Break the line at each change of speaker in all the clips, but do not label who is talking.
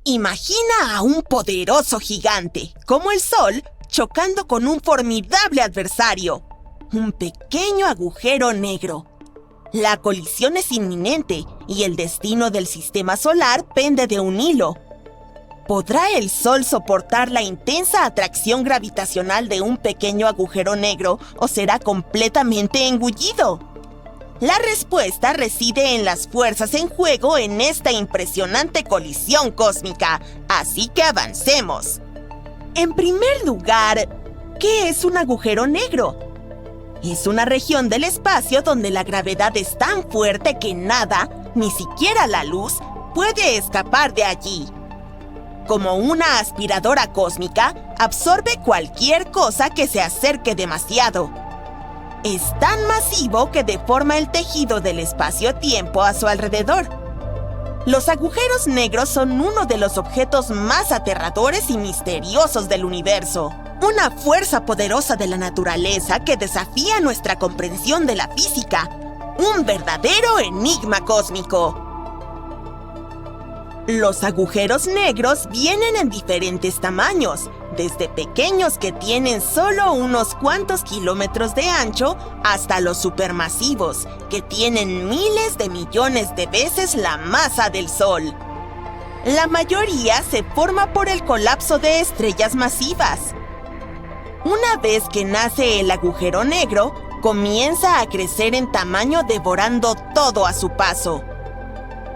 Imagina a un poderoso gigante, como el Sol, chocando con un formidable adversario, un pequeño agujero negro. La colisión es inminente y el destino del sistema solar pende de un hilo. ¿Podrá el Sol soportar la intensa atracción gravitacional de un pequeño agujero negro o será completamente engullido? La respuesta reside en las fuerzas en juego en esta impresionante colisión cósmica, así que avancemos. En primer lugar, ¿qué es un agujero negro? Es una región del espacio donde la gravedad es tan fuerte que nada, ni siquiera la luz, puede escapar de allí. Como una aspiradora cósmica, absorbe cualquier cosa que se acerque demasiado. Es tan masivo que deforma el tejido del espacio-tiempo a su alrededor. Los agujeros negros son uno de los objetos más aterradores y misteriosos del universo. Una fuerza poderosa de la naturaleza que desafía nuestra comprensión de la física. Un verdadero enigma cósmico. Los agujeros negros vienen en diferentes tamaños, desde pequeños que tienen solo unos cuantos kilómetros de ancho hasta los supermasivos, que tienen miles de millones de veces la masa del Sol. La mayoría se forma por el colapso de estrellas masivas. Una vez que nace el agujero negro, comienza a crecer en tamaño devorando todo a su paso.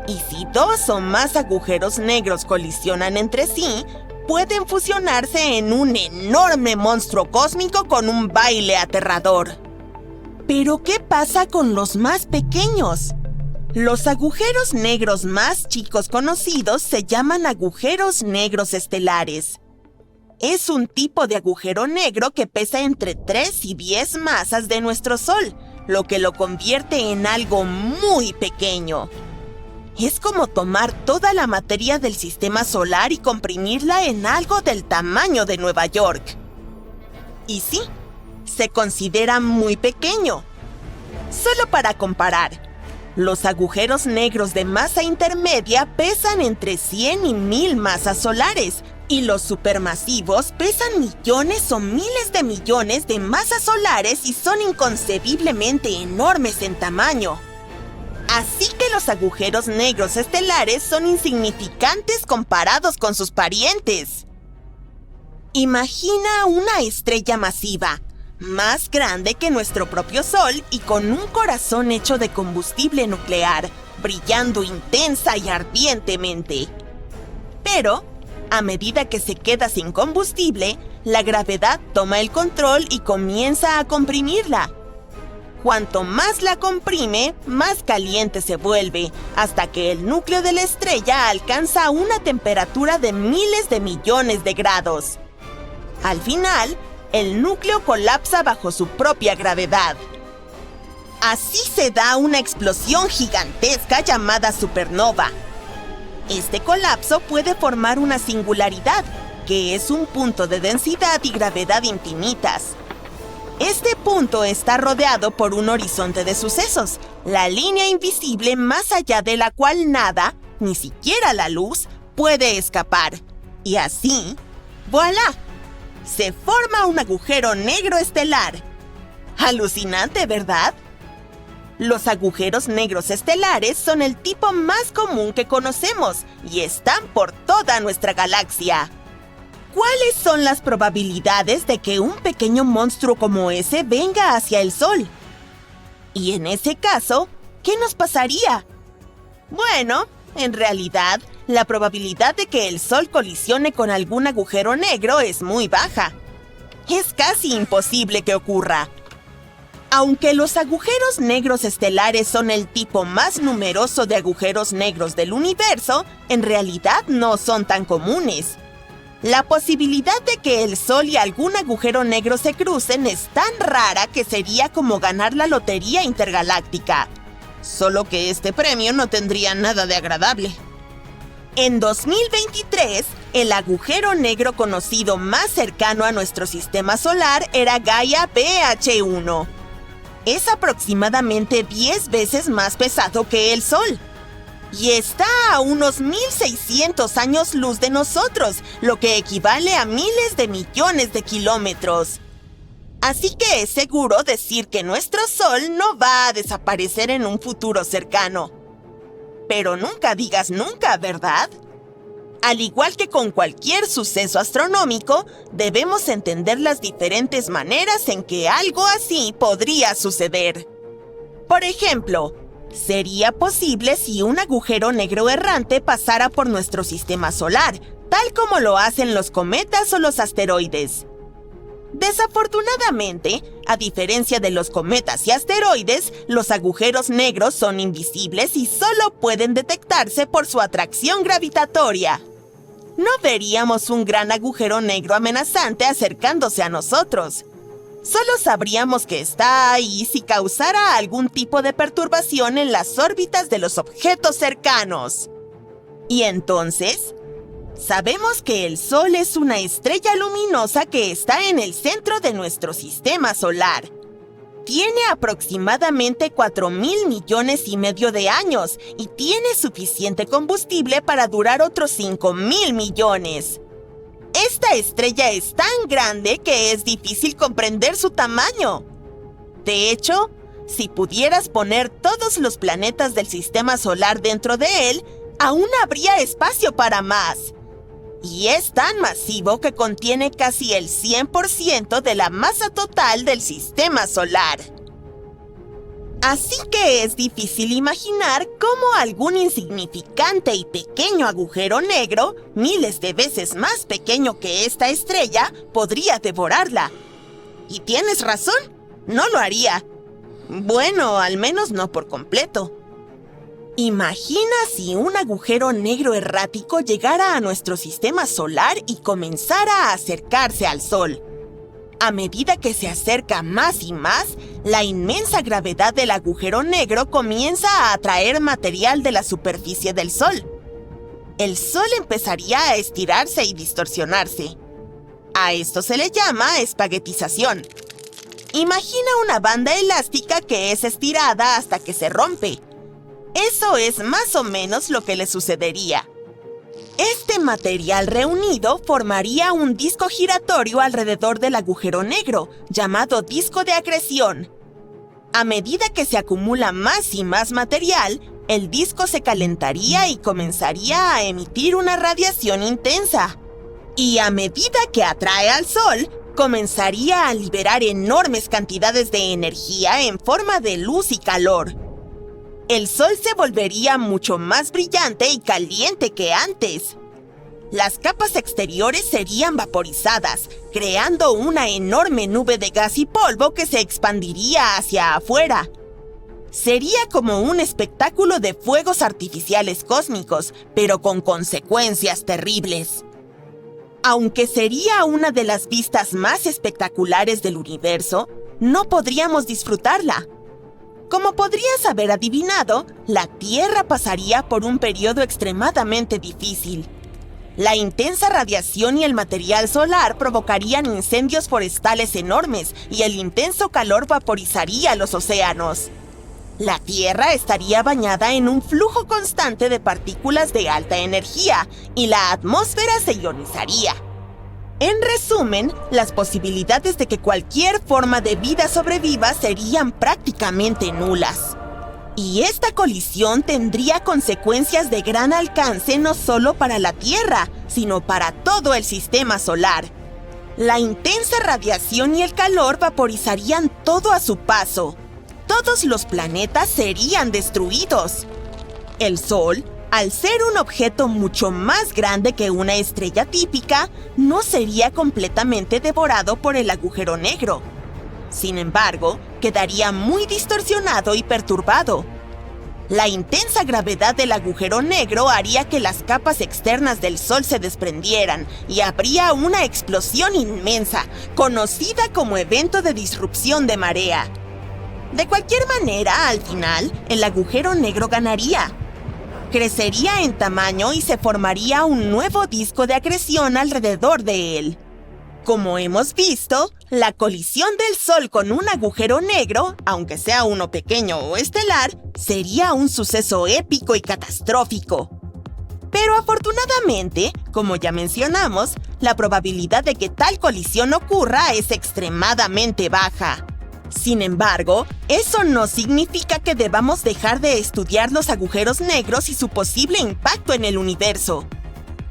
Y si dos o más agujeros negros colisionan entre sí, pueden fusionarse en un enorme monstruo cósmico con un baile aterrador. ¿Pero qué pasa con los más pequeños? Los agujeros negros más chicos conocidos se llaman agujeros negros estelares. Es un tipo de agujero negro que pesa entre 3 y 10 masas de nuestro Sol, lo que lo convierte en algo muy pequeño. Es como tomar toda la materia del sistema solar y comprimirla en algo del tamaño de Nueva York. Y sí, se considera muy pequeño. Solo para comparar, los agujeros negros de masa intermedia pesan entre 100 y 1000 masas solares, y los supermasivos pesan millones o miles de millones de masas solares y son inconcebiblemente enormes en tamaño. Así que los agujeros negros estelares son insignificantes comparados con sus parientes. Imagina una estrella masiva, más grande que nuestro propio Sol y con un corazón hecho de combustible nuclear, brillando intensa y ardientemente. Pero, a medida que se queda sin combustible, la gravedad toma el control y comienza a comprimirla. Cuanto más la comprime, más caliente se vuelve, hasta que el núcleo de la estrella alcanza una temperatura de miles de millones de grados. Al final, el núcleo colapsa bajo su propia gravedad. Así se da una explosión gigantesca llamada supernova. Este colapso puede formar una singularidad, que es un punto de densidad y gravedad infinitas. Este punto está rodeado por un horizonte de sucesos, la línea invisible más allá de la cual nada, ni siquiera la luz, puede escapar. Y así, ¡voilá! Se forma un agujero negro estelar. Alucinante, ¿verdad? Los agujeros negros estelares son el tipo más común que conocemos y están por toda nuestra galaxia. ¿Cuáles son las probabilidades de que un pequeño monstruo como ese venga hacia el Sol? Y en ese caso, ¿qué nos pasaría? Bueno, en realidad, la probabilidad de que el Sol colisione con algún agujero negro es muy baja. Es casi imposible que ocurra. Aunque los agujeros negros estelares son el tipo más numeroso de agujeros negros del universo, en realidad no son tan comunes. La posibilidad de que el Sol y algún agujero negro se crucen es tan rara que sería como ganar la lotería intergaláctica. Solo que este premio no tendría nada de agradable. En 2023, el agujero negro conocido más cercano a nuestro sistema solar era Gaia BH1. Es aproximadamente 10 veces más pesado que el Sol. y está a unos 1600 años luz de nosotros, lo que equivale a miles de millones de kilómetros. Así que es seguro decir que nuestro Sol no va a desaparecer en un futuro cercano. Pero nunca digas nunca, ¿verdad? Al igual que con cualquier suceso astronómico, debemos entender las diferentes maneras en que algo así podría suceder. Por ejemplo, sería posible si un agujero negro errante pasara por nuestro sistema solar, tal como lo hacen los cometas o los asteroides. Desafortunadamente, a diferencia de los cometas y asteroides, los agujeros negros son invisibles y solo pueden detectarse por su atracción gravitatoria. No veríamos un gran agujero negro amenazante acercándose a nosotros. Solo sabríamos que está ahí si causara algún tipo de perturbación en las órbitas de los objetos cercanos. Y entonces, sabemos que el Sol es una estrella luminosa que está en el centro de nuestro sistema solar. Tiene aproximadamente 4.000 millones y medio de años y tiene suficiente combustible para durar otros 5.000 millones. Esta estrella es tan grande que es difícil comprender su tamaño. De hecho, si pudieras poner todos los planetas del sistema solar dentro de él, aún habría espacio para más. Y es tan masivo que contiene casi el 100% de la masa total del sistema solar. Así que es difícil imaginar cómo algún insignificante y pequeño agujero negro, miles de veces más pequeño que esta estrella, podría devorarla. Y tienes razón, no lo haría. Bueno, al menos no por completo. Imagina si un agujero negro errático llegara a nuestro sistema solar y comenzara a acercarse al Sol. A medida que se acerca más y más, la inmensa gravedad del agujero negro comienza a atraer material de la superficie del Sol. El Sol empezaría a estirarse y distorsionarse. A esto se le llama espaguetización. Imagina una banda elástica que es estirada hasta que se rompe. Eso es más o menos lo que le sucedería. Este material reunido formaría un disco giratorio alrededor del agujero negro, llamado disco de acreción. A medida que se acumula más y más material, el disco se calentaría y comenzaría a emitir una radiación intensa. Y a medida que atrae al Sol, comenzaría a liberar enormes cantidades de energía en forma de luz y calor. El Sol se volvería mucho más brillante y caliente que antes. Las capas exteriores serían vaporizadas, creando una enorme nube de gas y polvo que se expandiría hacia afuera. Sería como un espectáculo de fuegos artificiales cósmicos, pero con consecuencias terribles. Aunque sería una de las vistas más espectaculares del universo, no podríamos disfrutarla. Como podrías haber adivinado, la Tierra pasaría por un periodo extremadamente difícil. La intensa radiación y el material solar provocarían incendios forestales enormes y el intenso calor vaporizaría los océanos. La Tierra estaría bañada en un flujo constante de partículas de alta energía y la atmósfera se ionizaría. En resumen, las posibilidades de que cualquier forma de vida sobreviva serían prácticamente nulas. Y esta colisión tendría consecuencias de gran alcance no solo para la Tierra, sino para todo el sistema solar. La intensa radiación y el calor vaporizarían todo a su paso. Todos los planetas serían destruidos. El Sol, al ser un objeto mucho más grande que una estrella típica, no sería completamente devorado por el agujero negro. Sin embargo, quedaría muy distorsionado y perturbado. La intensa gravedad del agujero negro haría que las capas externas del Sol se desprendieran y habría una explosión inmensa, conocida como evento de disrupción de marea. De cualquier manera, al final, el agujero negro ganaría. Crecería en tamaño y se formaría un nuevo disco de acreción alrededor de él. Como hemos visto, la colisión del Sol con un agujero negro, aunque sea uno pequeño o estelar, sería un suceso épico y catastrófico. Pero afortunadamente, como ya mencionamos, la probabilidad de que tal colisión ocurra es extremadamente baja. Sin embargo, eso no significa que debamos dejar de estudiar los agujeros negros y su posible impacto en el universo.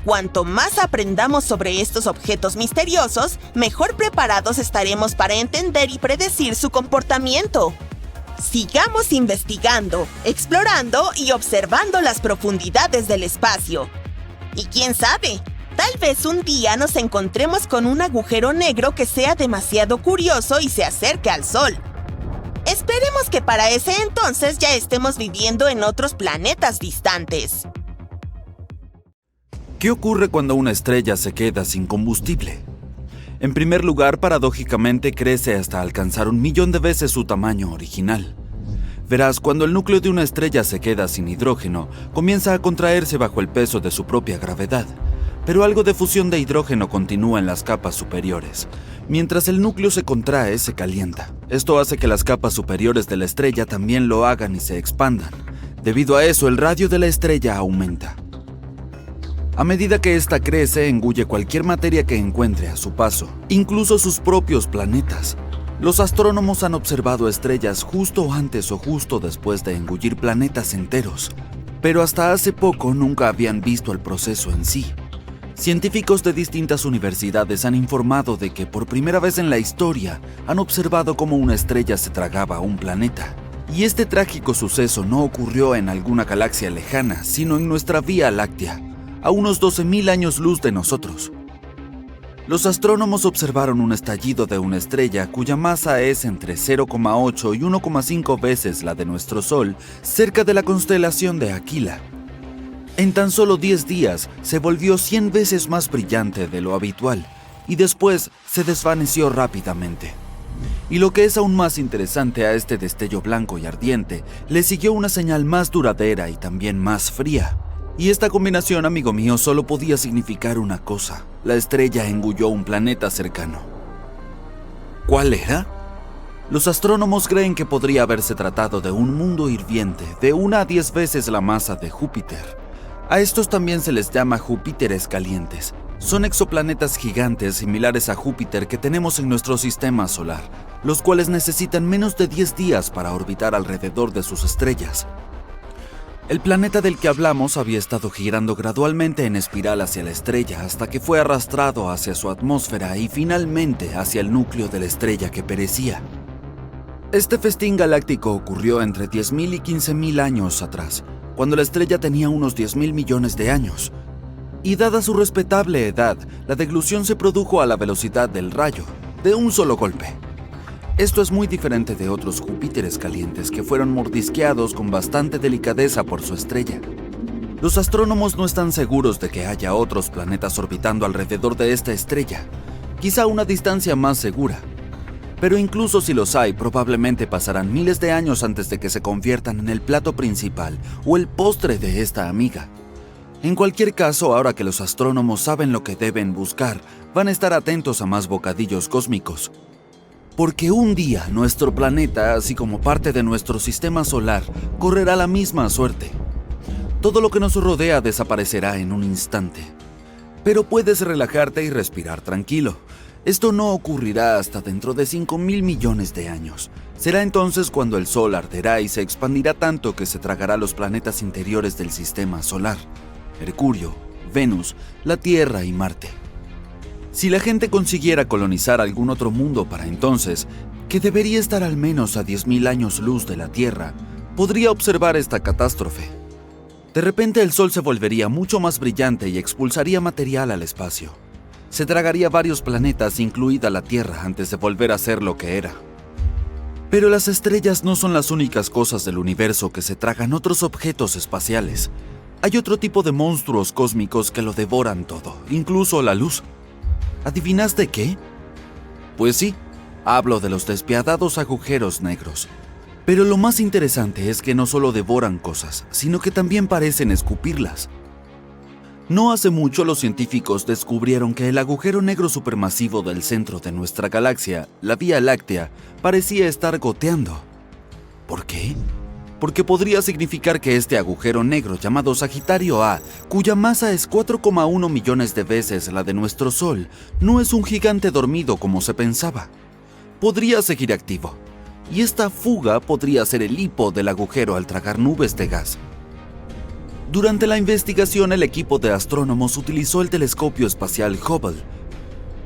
Cuanto más aprendamos sobre estos objetos misteriosos, mejor preparados estaremos para entender y predecir su comportamiento. Sigamos investigando, explorando y observando las profundidades del espacio. Y quién sabe, tal vez un día nos encontremos con un agujero negro que sea demasiado curioso y se acerque al Sol. Esperemos que para ese entonces ya estemos viviendo en otros planetas distantes.
¿Qué ocurre cuando una estrella se queda sin combustible? En primer lugar, paradójicamente crece hasta alcanzar 1.000.000 de veces su tamaño original. Verás, cuando el núcleo de una estrella se queda sin hidrógeno, comienza a contraerse bajo el peso de su propia gravedad. Pero algo de fusión de hidrógeno continúa en las capas superiores. Mientras el núcleo se contrae, se calienta. Esto hace que las capas superiores de la estrella también lo hagan y se expandan. Debido a eso, el radio de la estrella aumenta. A medida que ésta crece, engulle cualquier materia que encuentre a su paso, incluso sus propios planetas. Los astrónomos han observado estrellas justo antes o justo después de engullir planetas enteros, pero hasta hace poco nunca habían visto el proceso en sí. Científicos de distintas universidades han informado de que por primera vez en la historia han observado cómo una estrella se tragaba a un planeta. Y este trágico suceso no ocurrió en alguna galaxia lejana, sino en nuestra Vía Láctea, a unos 12.000 años luz de nosotros. Los astrónomos observaron un estallido de una estrella cuya masa es entre 0,8 y 1,5 veces la de nuestro Sol, cerca de la constelación de Aquila. En tan solo 10 días se volvió 100 veces más brillante de lo habitual y después se desvaneció rápidamente. Y lo que es aún más interesante, a este destello blanco y ardiente le siguió una señal más duradera y también más fría. Y esta combinación, amigo mío, solo podía significar una cosa: la estrella engulló un planeta cercano. ¿Cuál era? Los astrónomos creen que podría haberse tratado de un mundo hirviente de 1 a 10 veces la masa de Júpiter. A estos también se les llama Júpiteres calientes. Son exoplanetas gigantes similares a Júpiter que tenemos en nuestro sistema solar, los cuales necesitan menos de 10 días para orbitar alrededor de sus estrellas. El planeta del que hablamos había estado girando gradualmente en espiral hacia la estrella hasta que fue arrastrado hacia su atmósfera y finalmente hacia el núcleo de la estrella que perecía. Este festín galáctico ocurrió entre 10.000 y 15.000 años atrás, cuando la estrella tenía unos 10.000 millones de años. Y dada su respetable edad, la deglución se produjo a la velocidad del rayo, de un solo golpe. Esto es muy diferente de otros Júpiteres calientes que fueron mordisqueados con bastante delicadeza por su estrella. Los astrónomos no están seguros de que haya otros planetas orbitando alrededor de esta estrella, quizá a una distancia más segura. Pero incluso si los hay, probablemente pasarán miles de años antes de que se conviertan en el plato principal o el postre de esta amiga. En cualquier caso, ahora que los astrónomos saben lo que deben buscar, van a estar atentos a más bocadillos cósmicos. Porque un día nuestro planeta, así como parte de nuestro sistema solar, correrá la misma suerte. Todo lo que nos rodea desaparecerá en un instante. Pero puedes relajarte y respirar tranquilo. Esto no ocurrirá hasta dentro de 5.000 millones de años. Será entonces cuando el Sol arderá y se expandirá tanto que se tragará los planetas interiores del sistema solar: Mercurio, Venus, la Tierra y Marte. Si la gente consiguiera colonizar algún otro mundo para entonces, que debería estar al menos a 10.000 años luz de la Tierra, podría observar esta catástrofe. De repente el Sol se volvería mucho más brillante y expulsaría material al espacio. Se tragaría varios planetas, incluida la Tierra, antes de volver a ser lo que era. Pero las estrellas no son las únicas cosas del universo que se tragan otros objetos espaciales. Hay otro tipo de monstruos cósmicos que lo devoran todo, incluso la luz. ¿Adivinaste qué? Pues sí, hablo de los despiadados agujeros negros. Pero lo más interesante es que no solo devoran cosas, sino que también parecen escupirlas. No hace mucho los científicos descubrieron que el agujero negro supermasivo del centro de nuestra galaxia, la Vía Láctea, parecía estar goteando. ¿Por qué? Porque podría significar que este agujero negro llamado Sagitario A, cuya masa es 4,1 millones de veces la de nuestro Sol, no es un gigante dormido como se pensaba. Podría seguir activo, y esta fuga podría ser el hipo del agujero al tragar nubes de gas. Durante la investigación, el equipo de astrónomos utilizó el telescopio espacial Hubble.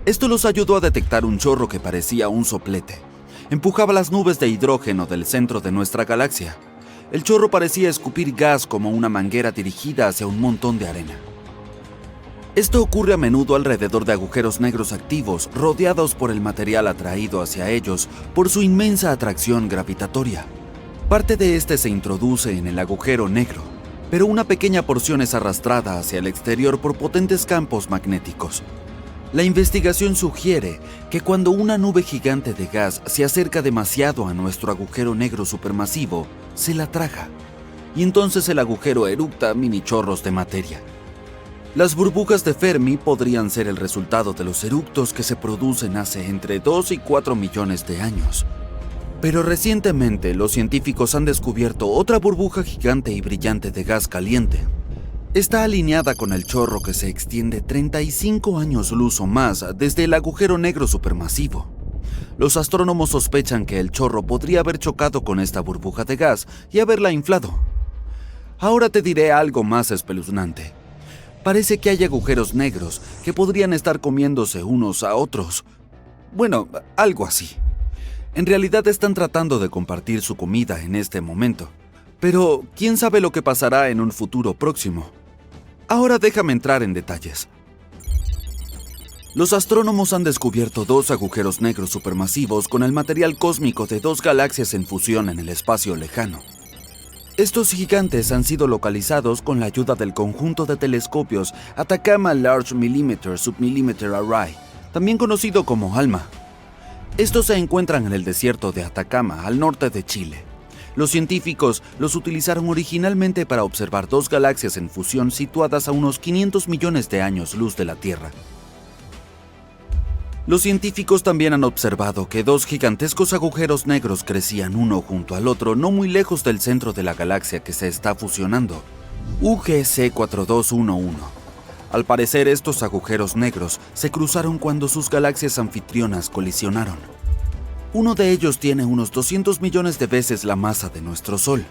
Esto los ayudó a detectar un chorro que parecía un soplete. Empujaba las nubes de hidrógeno del centro de nuestra galaxia. El chorro parecía escupir gas como una manguera dirigida hacia un montón de arena. Esto ocurre a menudo alrededor de agujeros negros activos, rodeados por el material atraído hacia ellos por su inmensa atracción gravitatoria. Parte de este se introduce en el agujero negro, pero una pequeña porción es arrastrada hacia el exterior por potentes campos magnéticos. La investigación sugiere que cuando una nube gigante de gas se acerca demasiado a nuestro agujero negro supermasivo, se la traga, y entonces el agujero eructa mini chorros de materia. Las burbujas de Fermi podrían ser el resultado de los eructos que se producen hace entre 2 y 4 millones de años. Pero recientemente los científicos han descubierto otra burbuja gigante y brillante de gas caliente. Está alineada con el chorro que se extiende 35 años luz o más desde el agujero negro supermasivo. Los astrónomos sospechan que el chorro podría haber chocado con esta burbuja de gas y haberla inflado. Ahora te diré algo más espeluznante. Parece que hay agujeros negros que podrían estar comiéndose unos a otros. Bueno, algo así. En realidad están tratando de compartir su comida en este momento. Pero, ¿quién sabe lo que pasará en un futuro próximo? Ahora déjame entrar en detalles. Los astrónomos han descubierto 2 agujeros negros supermasivos con el material cósmico de 2 galaxias en fusión en el espacio lejano. Estos gigantes han sido localizados con la ayuda del conjunto de telescopios Atacama Large Millimeter Submillimeter Array, también conocido como ALMA. Estos se encuentran en el desierto de Atacama, al norte de Chile. Los científicos los utilizaron originalmente para observar 2 galaxias en fusión situadas a unos 500 millones de años luz de la Tierra. Los científicos también han observado que 2 gigantescos agujeros negros crecían uno junto al otro no muy lejos del centro de la galaxia que se está fusionando, UGC 4211. Al parecer, estos agujeros negros se cruzaron cuando sus galaxias anfitrionas colisionaron. Uno de ellos tiene unos 200 millones de veces la masa de nuestro Sol,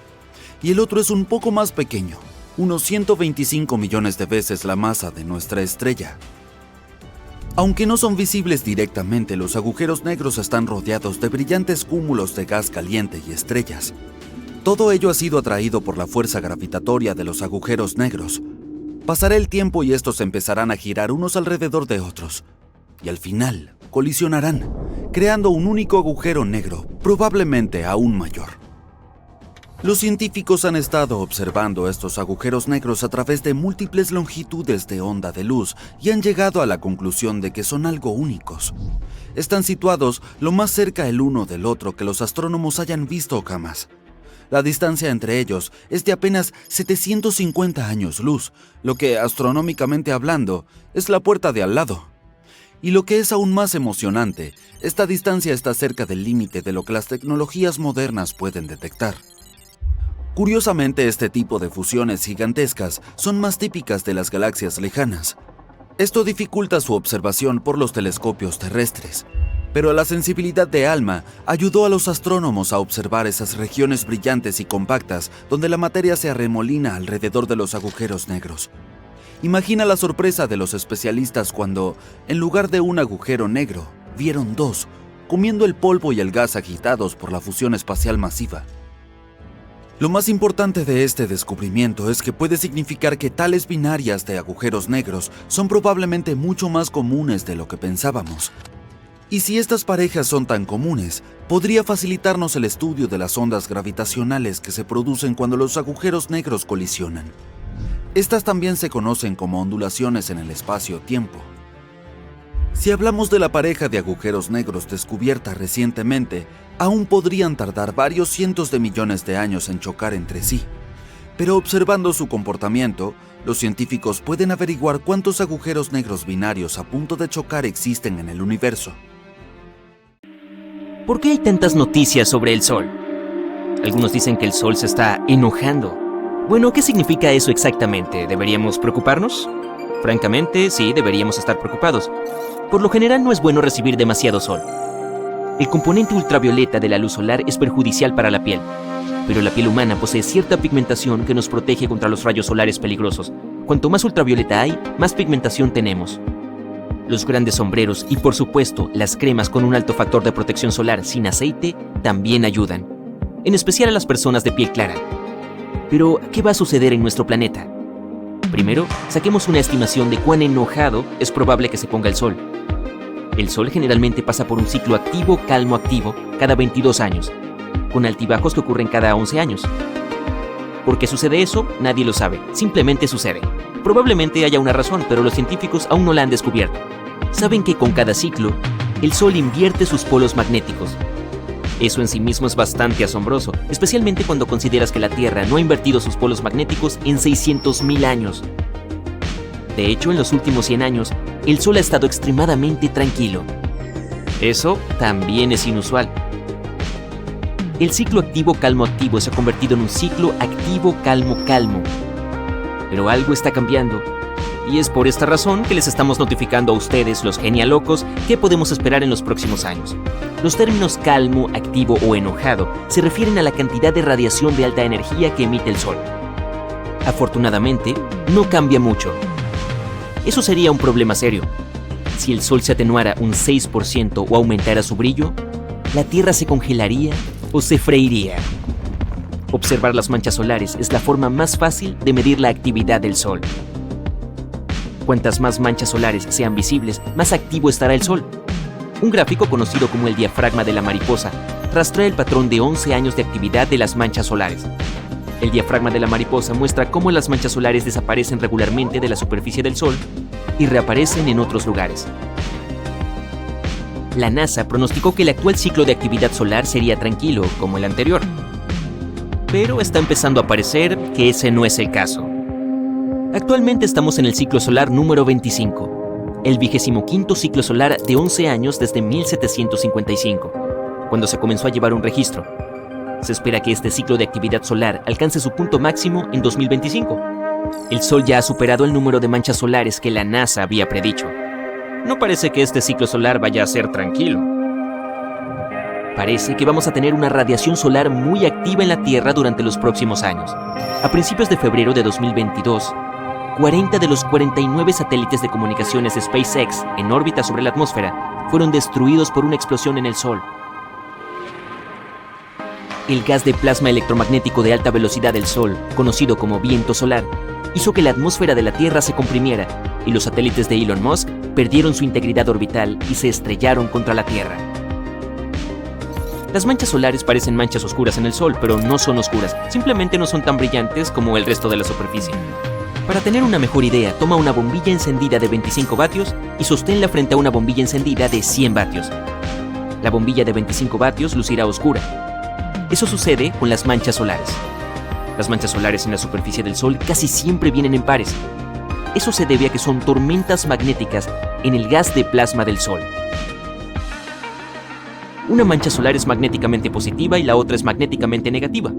y el otro es un poco más pequeño, unos 125 millones de veces la masa de nuestra estrella. Aunque no son visibles directamente, los agujeros negros están rodeados de brillantes cúmulos de gas caliente y estrellas. Todo ello ha sido atraído por la fuerza gravitatoria de los agujeros negros. Pasará el tiempo y estos empezarán a girar unos alrededor de otros, y al final colisionarán, creando un único agujero negro, probablemente aún mayor. Los científicos han estado observando estos agujeros negros a través de múltiples longitudes de onda de luz y han llegado a la conclusión de que son algo únicos. Están situados lo más cerca el uno del otro que los astrónomos hayan visto jamás. La distancia entre ellos es de apenas 750 años luz, lo que, astronómicamente hablando, es la puerta de al lado. Y lo que es aún más emocionante, esta distancia está cerca del límite de lo que las tecnologías modernas pueden detectar. Curiosamente, este tipo de fusiones gigantescas son más típicas de las galaxias lejanas. Esto dificulta su observación por los telescopios terrestres, pero la sensibilidad de ALMA ayudó a los astrónomos a observar esas regiones brillantes y compactas donde la materia se arremolina alrededor de los agujeros negros. Imagina la sorpresa de los especialistas cuando, en lugar de un agujero negro, vieron 2, comiendo el polvo y el gas agitados por la fusión espacial masiva. Lo más importante de este descubrimiento es que puede significar que tales binarias de agujeros negros son probablemente mucho más comunes de lo que pensábamos. Y si estas parejas son tan comunes, podría facilitarnos el estudio de las ondas gravitacionales que se producen cuando los agujeros negros colisionan. Estas también se conocen como ondulaciones en el espacio-tiempo. Si hablamos de la pareja de agujeros negros descubierta recientemente, aún podrían tardar varios cientos de millones de años en chocar entre sí. Pero observando su comportamiento, Los científicos pueden averiguar cuántos agujeros negros binarios a punto de chocar existen en el universo.
¿Por qué hay tantas noticias sobre el Sol? Algunos dicen que el Sol se está enojando. Bueno, ¿qué significa eso exactamente? ¿Deberíamos preocuparnos? Francamente, sí, deberíamos estar preocupados. Por lo general no es bueno recibir demasiado sol. El componente ultravioleta de la luz solar es perjudicial para la piel, pero la piel humana posee cierta pigmentación que nos protege contra los rayos solares peligrosos. Cuanto más ultravioleta hay, más pigmentación tenemos. Los grandes sombreros y, por supuesto, las cremas con un alto factor de protección solar sin aceite también ayudan, en especial a las personas de piel clara. Pero, ¿qué va a suceder en nuestro planeta? Primero, saquemos una estimación de cuán enojado es probable que se ponga el Sol. El Sol generalmente pasa por un ciclo activo-calmo-activo cada 22 años, con altibajos que ocurren cada 11 años. ¿Por qué sucede eso? Nadie lo sabe, simplemente sucede. Probablemente haya una razón, pero los científicos aún no la han descubierto. Saben que con cada ciclo, el Sol invierte sus polos magnéticos. Eso en sí mismo es bastante asombroso, especialmente cuando consideras que la Tierra no ha invertido sus polos magnéticos en 600.000 años. De hecho, en los últimos 100 años, el Sol ha estado extremadamente tranquilo. Eso también es inusual. El ciclo activo-calmo-activo se ha convertido en un ciclo activo-calmo-calmo. Pero algo está cambiando. Y es por esta razón que les estamos notificando a ustedes, los genialocos, qué podemos esperar en los próximos años. Los términos calmo, activo o enojado se refieren a la cantidad de radiación de alta energía que emite el Sol. Afortunadamente, no cambia mucho. Eso sería un problema serio. Si el Sol se atenuara un 6% o aumentara su brillo, la Tierra se congelaría o se freiría. Observar las manchas solares es la forma más fácil de medir la actividad del Sol. Cuantas más manchas solares sean visibles, más activo estará el Sol. Un gráfico conocido como el diafragma de la mariposa rastrea el patrón de 11 años de actividad de las manchas solares. El diafragma de la mariposa muestra cómo las manchas solares desaparecen regularmente de la superficie del Sol y reaparecen en otros lugares. La NASA pronosticó que el actual ciclo de actividad solar sería tranquilo, como el anterior. Pero está empezando a parecer que ese no es el caso. Actualmente estamos en el ciclo solar número 25, el 25º ciclo solar de 11 años desde 1755, cuando se comenzó a llevar un registro. Se espera que este ciclo de actividad solar alcance su punto máximo en 2025. El Sol ya ha superado el número de manchas solares que la NASA había predicho. No parece que este ciclo solar vaya a ser tranquilo. Parece que vamos a tener una radiación solar muy activa en la Tierra durante los próximos años. A principios de febrero de 2022, 40 de los 49 satélites de comunicaciones de SpaceX en órbita sobre la atmósfera fueron destruidos por una explosión en el Sol. El gas de plasma electromagnético de alta velocidad del Sol, conocido como viento solar, hizo que la atmósfera de la Tierra se comprimiera y los satélites de Elon Musk perdieron su integridad orbital y se estrellaron contra la Tierra. Las manchas solares parecen manchas oscuras en el Sol, pero no son oscuras, simplemente no son tan brillantes como el resto de la superficie. Para tener una mejor idea, toma una bombilla encendida de 25 vatios y sosténla frente a una bombilla encendida de 100 vatios. La bombilla de 25 vatios lucirá oscura. Eso sucede con las manchas solares. Las manchas solares en la superficie del Sol casi siempre vienen en pares. Eso se debe a que son tormentas magnéticas en el gas de plasma del Sol. Una mancha solar es magnéticamente positiva y la otra es magnéticamente negativa.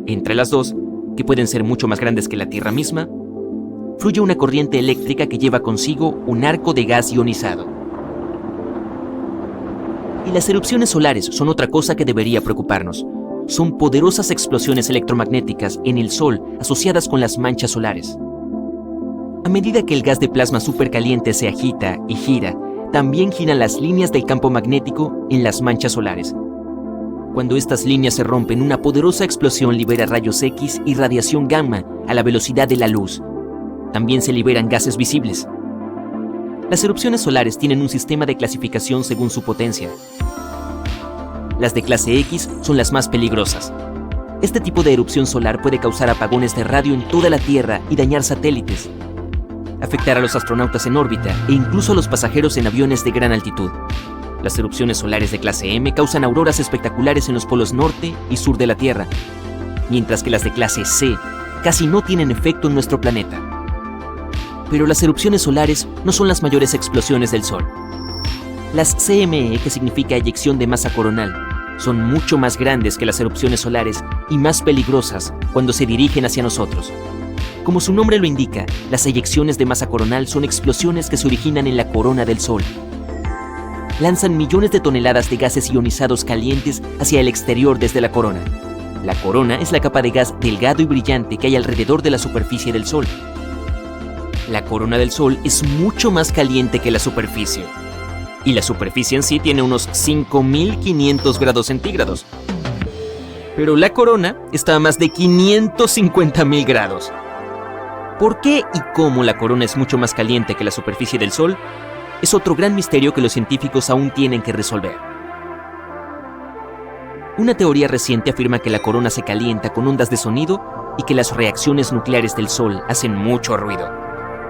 Entre las dos, que pueden ser mucho más grandes que la Tierra misma, fluye una corriente eléctrica que lleva consigo un arco de gas ionizado. Y las erupciones solares son otra cosa que debería preocuparnos. Son poderosas explosiones electromagnéticas en el Sol asociadas con las manchas solares. A medida que el gas de plasma supercaliente se agita y gira, también giran las líneas del campo magnético en las manchas solares. Cuando estas líneas se rompen, una poderosa explosión libera rayos X y radiación gamma a la velocidad de la luz. También se liberan gases visibles. Las erupciones solares tienen un sistema de clasificación según su potencia. Las de clase X son las más peligrosas. Este tipo de erupción solar puede causar apagones de radio en toda la Tierra y dañar satélites, afectar a los astronautas en órbita e incluso a los pasajeros en aviones de gran altitud. Las erupciones solares de clase M causan auroras espectaculares en los polos norte y sur de la Tierra, mientras que las de clase C casi no tienen efecto en nuestro planeta. Pero las erupciones solares no son las mayores explosiones del Sol. Las CME, que significa eyección de masa coronal, son mucho más grandes que las erupciones solares y más peligrosas cuando se dirigen hacia nosotros. Como su nombre lo indica, las eyecciones de masa coronal son explosiones que se originan en la corona del Sol. Lanzan millones de toneladas de gases ionizados calientes hacia el exterior desde la corona. La corona es la capa de gas delgado y brillante que hay alrededor de la superficie del Sol. La corona del Sol es mucho más caliente que la superficie. Y la superficie en sí tiene unos 5.500 grados centígrados. Pero la corona está a más de 550.000 grados. ¿Por qué y cómo la corona es mucho más caliente que la superficie del Sol? Es otro gran misterio que los científicos aún tienen que resolver. Una teoría reciente afirma que la corona se calienta con ondas de sonido y que las reacciones nucleares del Sol hacen mucho ruido.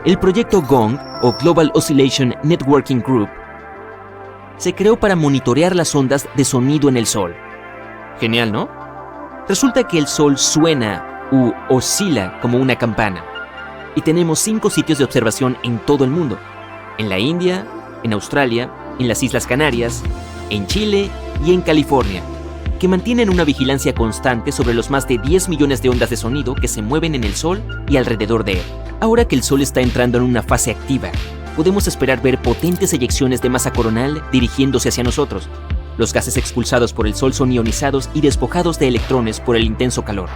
El proyecto GONG, o Global Oscillation Networking Group, se creó para monitorear las ondas de sonido en el Sol. Genial, ¿no? Resulta que el Sol suena u oscila como una campana. Y tenemos 5 sitios de observación en todo el mundo. En la India, en Australia, en las Islas Canarias, en Chile y en California, que mantienen una vigilancia constante sobre los más de 10 millones de ondas de sonido que se mueven en el Sol y alrededor de él. Ahora que el Sol está entrando en una fase activa, podemos esperar ver potentes eyecciones de masa coronal dirigiéndose hacia nosotros. Los gases expulsados por el Sol son ionizados y despojados de electrones por el intenso calor.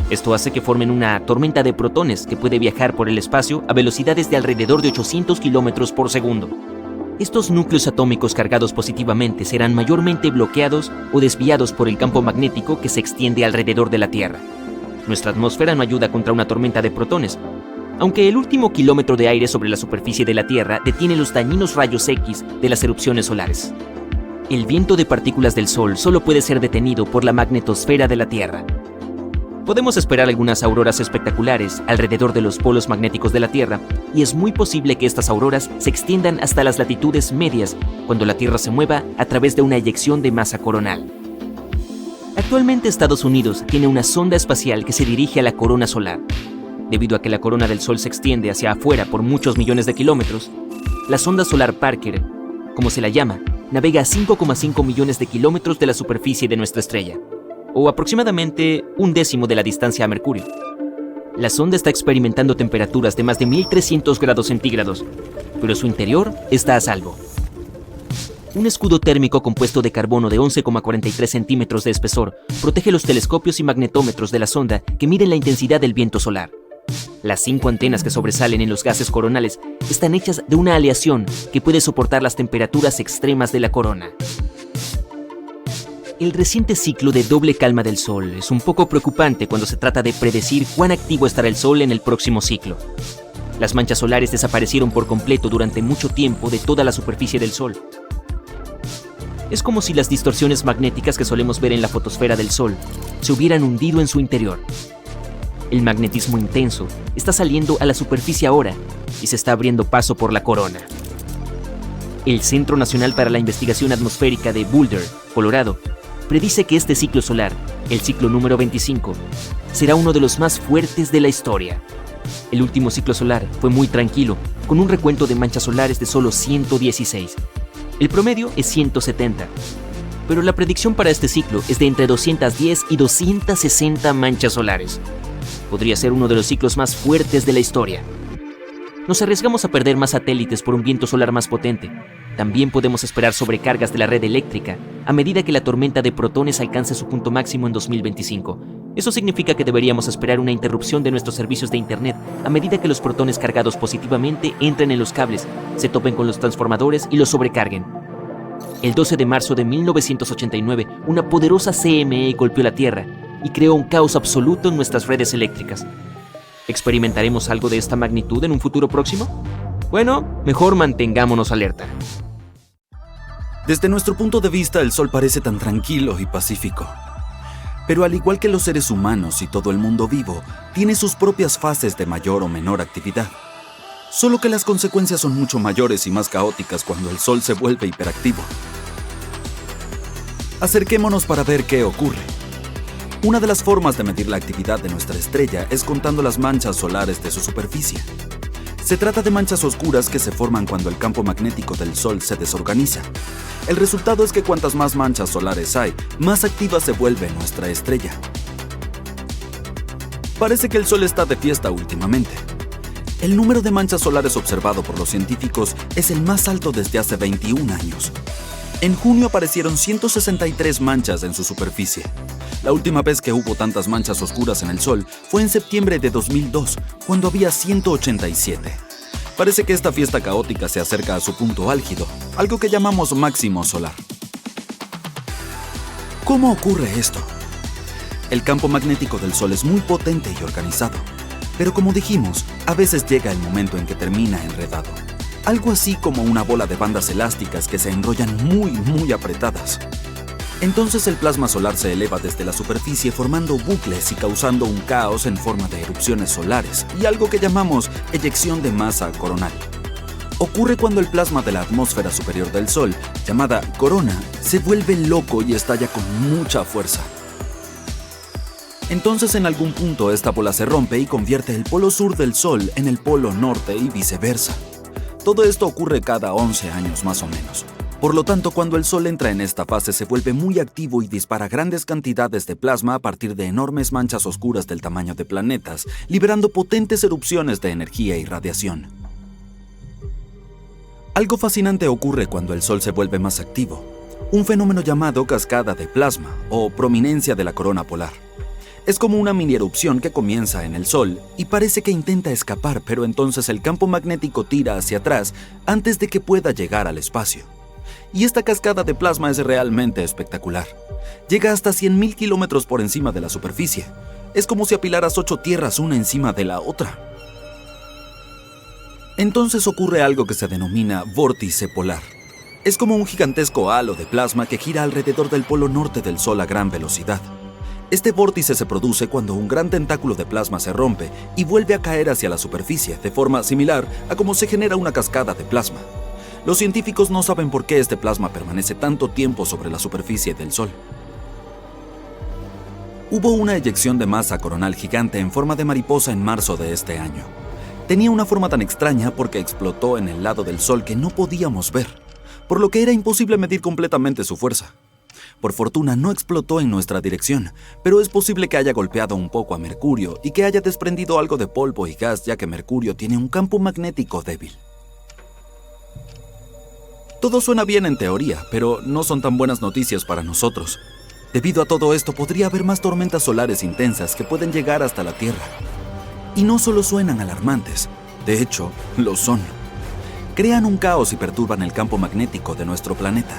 Esto hace que formen una tormenta de protones que puede viajar por el espacio a velocidades de alrededor de 800 kilómetros por segundo. Estos núcleos atómicos cargados positivamente serán mayormente bloqueados o desviados por el campo magnético que se extiende alrededor de la Tierra. Nuestra atmósfera no ayuda contra una tormenta de protones, aunque el último kilómetro de aire sobre la superficie de la Tierra detiene los dañinos rayos X de las erupciones solares. El viento de partículas del Sol solo puede ser detenido por la magnetosfera de la Tierra. Podemos esperar algunas auroras espectaculares alrededor de los polos magnéticos de la Tierra, y es muy posible que estas auroras se extiendan hasta las latitudes medias cuando la Tierra se mueva a través de una eyección de masa coronal. Actualmente Estados Unidos tiene una sonda espacial que se dirige a la corona solar. Debido a que la corona del Sol se extiende hacia afuera por muchos millones de kilómetros, la sonda solar Parker, como se la llama, navega a 5,5 millones de kilómetros de la superficie de nuestra estrella, o aproximadamente 1/10 de la distancia a Mercurio. La sonda está experimentando temperaturas de más de 1300 grados centígrados, pero su interior está a salvo. Un escudo térmico compuesto de carbono de 11,43 centímetros de espesor protege los telescopios y magnetómetros de la sonda que miden la intensidad del viento solar. Las 5 antenas que sobresalen en los gases coronales están hechas de una aleación que puede soportar las temperaturas extremas de la corona. El reciente ciclo de doble calma del Sol es un poco preocupante cuando se trata de predecir cuán activo estará el Sol en el próximo ciclo. Las manchas solares desaparecieron por completo durante mucho tiempo de toda la superficie del Sol. Es como si las distorsiones magnéticas que solemos ver en la fotosfera del Sol se hubieran hundido en su interior. El magnetismo intenso está saliendo a la superficie ahora y se está abriendo paso por la corona. El Centro Nacional para la Investigación Atmosférica de Boulder, Colorado, predice que este ciclo solar, el ciclo número 25, será uno de los más fuertes de la historia. El último ciclo solar fue muy tranquilo, con un recuento de manchas solares de solo 116. El promedio es 170. Pero la predicción para este ciclo es de entre 210 y 260 manchas solares. Podría ser uno de los ciclos más fuertes de la historia. Nos arriesgamos a perder más satélites por un viento solar más potente. También podemos esperar sobrecargas de la red eléctrica a medida que la tormenta de protones alcance su punto máximo en 2025. Eso significa que deberíamos esperar una interrupción de nuestros servicios de Internet a medida que los protones cargados positivamente entren en los cables, se topen con los transformadores y los sobrecarguen. El 12 de marzo de 1989, una poderosa CME golpeó la Tierra y creó un caos absoluto en nuestras redes eléctricas. ¿Experimentaremos algo de esta magnitud en un futuro próximo? Bueno, mejor mantengámonos alerta.
Desde nuestro punto de vista, el Sol parece tan tranquilo y pacífico. Pero al igual que los seres humanos y todo el mundo vivo, tiene sus propias fases de mayor o menor actividad. Solo que las consecuencias son mucho mayores y más caóticas cuando el Sol se vuelve hiperactivo. Acerquémonos para ver qué ocurre. Una de las formas de medir la actividad de nuestra estrella es contando las manchas solares de su superficie. Se trata de manchas oscuras que se forman cuando el campo magnético del Sol se desorganiza. El resultado es que cuantas más manchas solares hay, más activa se vuelve nuestra estrella. Parece que el Sol está de fiesta últimamente. El número de manchas solares observado por los científicos es el más alto desde hace 21 años. En junio aparecieron 163 manchas en su superficie. La última vez que hubo tantas manchas oscuras en el Sol fue en septiembre de 2002, cuando había 187. Parece que esta fiesta caótica se acerca a su punto álgido, algo que llamamos máximo solar. ¿Cómo ocurre esto? El campo magnético del Sol es muy potente y organizado, pero como dijimos, a veces llega el momento en que termina enredado. Algo así como una bola de bandas elásticas que se enrollan muy apretadas. Entonces el plasma solar se eleva desde la superficie formando bucles y causando un caos en forma de erupciones solares y algo que llamamos eyección de masa coronal. Ocurre cuando el plasma de la atmósfera superior del Sol, llamada corona, se vuelve loco y estalla con mucha fuerza. Entonces en algún punto esta bola se rompe y convierte el polo sur del Sol en el polo norte y viceversa. Todo esto ocurre cada 11 años más o menos. Por lo tanto, cuando el Sol entra en esta fase se vuelve muy activo y dispara grandes cantidades de plasma a partir de enormes manchas oscuras del tamaño de planetas, liberando potentes erupciones de energía y radiación. Algo fascinante ocurre cuando el Sol se vuelve más activo, un fenómeno llamado cascada de plasma o prominencia de la corona polar. Es como una mini erupción que comienza en el Sol y parece que intenta escapar, pero entonces el campo magnético tira hacia atrás antes de que pueda llegar al espacio. Y esta cascada de plasma es realmente espectacular. Llega hasta 100.000 kilómetros por encima de la superficie. Es como si apilaras 8 tierras una encima de la otra. Entonces ocurre algo que se denomina vórtice polar. Es como un gigantesco halo de plasma que gira alrededor del polo norte del Sol a gran velocidad. Este vórtice se produce cuando un gran tentáculo de plasma se rompe y vuelve a caer hacia la superficie, de forma similar a cómo se genera una cascada de plasma. Los científicos no saben por qué este plasma permanece tanto tiempo sobre la superficie del Sol. Hubo una eyección de masa coronal gigante en forma de mariposa en marzo de este año. Tenía una forma tan extraña porque explotó en el lado del Sol que no podíamos ver, por lo que era imposible medir completamente su fuerza. Por fortuna no explotó en nuestra dirección, pero es posible que haya golpeado un poco a Mercurio y que haya desprendido algo de polvo y gas, ya que Mercurio tiene un campo magnético débil. Todo suena bien en teoría, pero no son tan buenas noticias para nosotros. Debido a todo esto, podría haber más tormentas solares intensas que pueden llegar hasta la Tierra. Y no solo suenan alarmantes, de hecho, lo son. Crean un caos y perturban el campo magnético de nuestro planeta.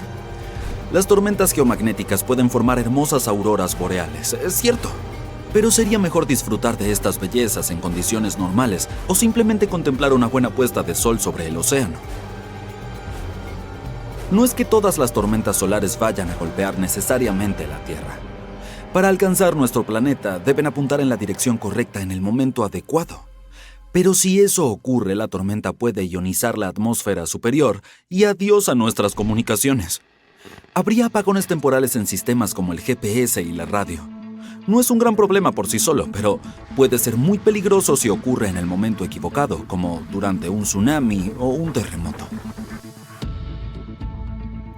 Las tormentas geomagnéticas pueden formar hermosas auroras boreales, es cierto. Pero sería mejor disfrutar de estas bellezas en condiciones normales o simplemente contemplar una buena puesta de sol sobre el océano. No es que todas las tormentas solares vayan a golpear necesariamente la Tierra. Para alcanzar nuestro planeta, deben apuntar en la dirección correcta en el momento adecuado. Pero si eso ocurre, la tormenta puede ionizar la atmósfera superior y adiós a nuestras comunicaciones. Habría apagones temporales en sistemas como el GPS y la radio. No es un gran problema por sí solo, pero puede ser muy peligroso si ocurre en el momento equivocado, como durante un tsunami o un terremoto.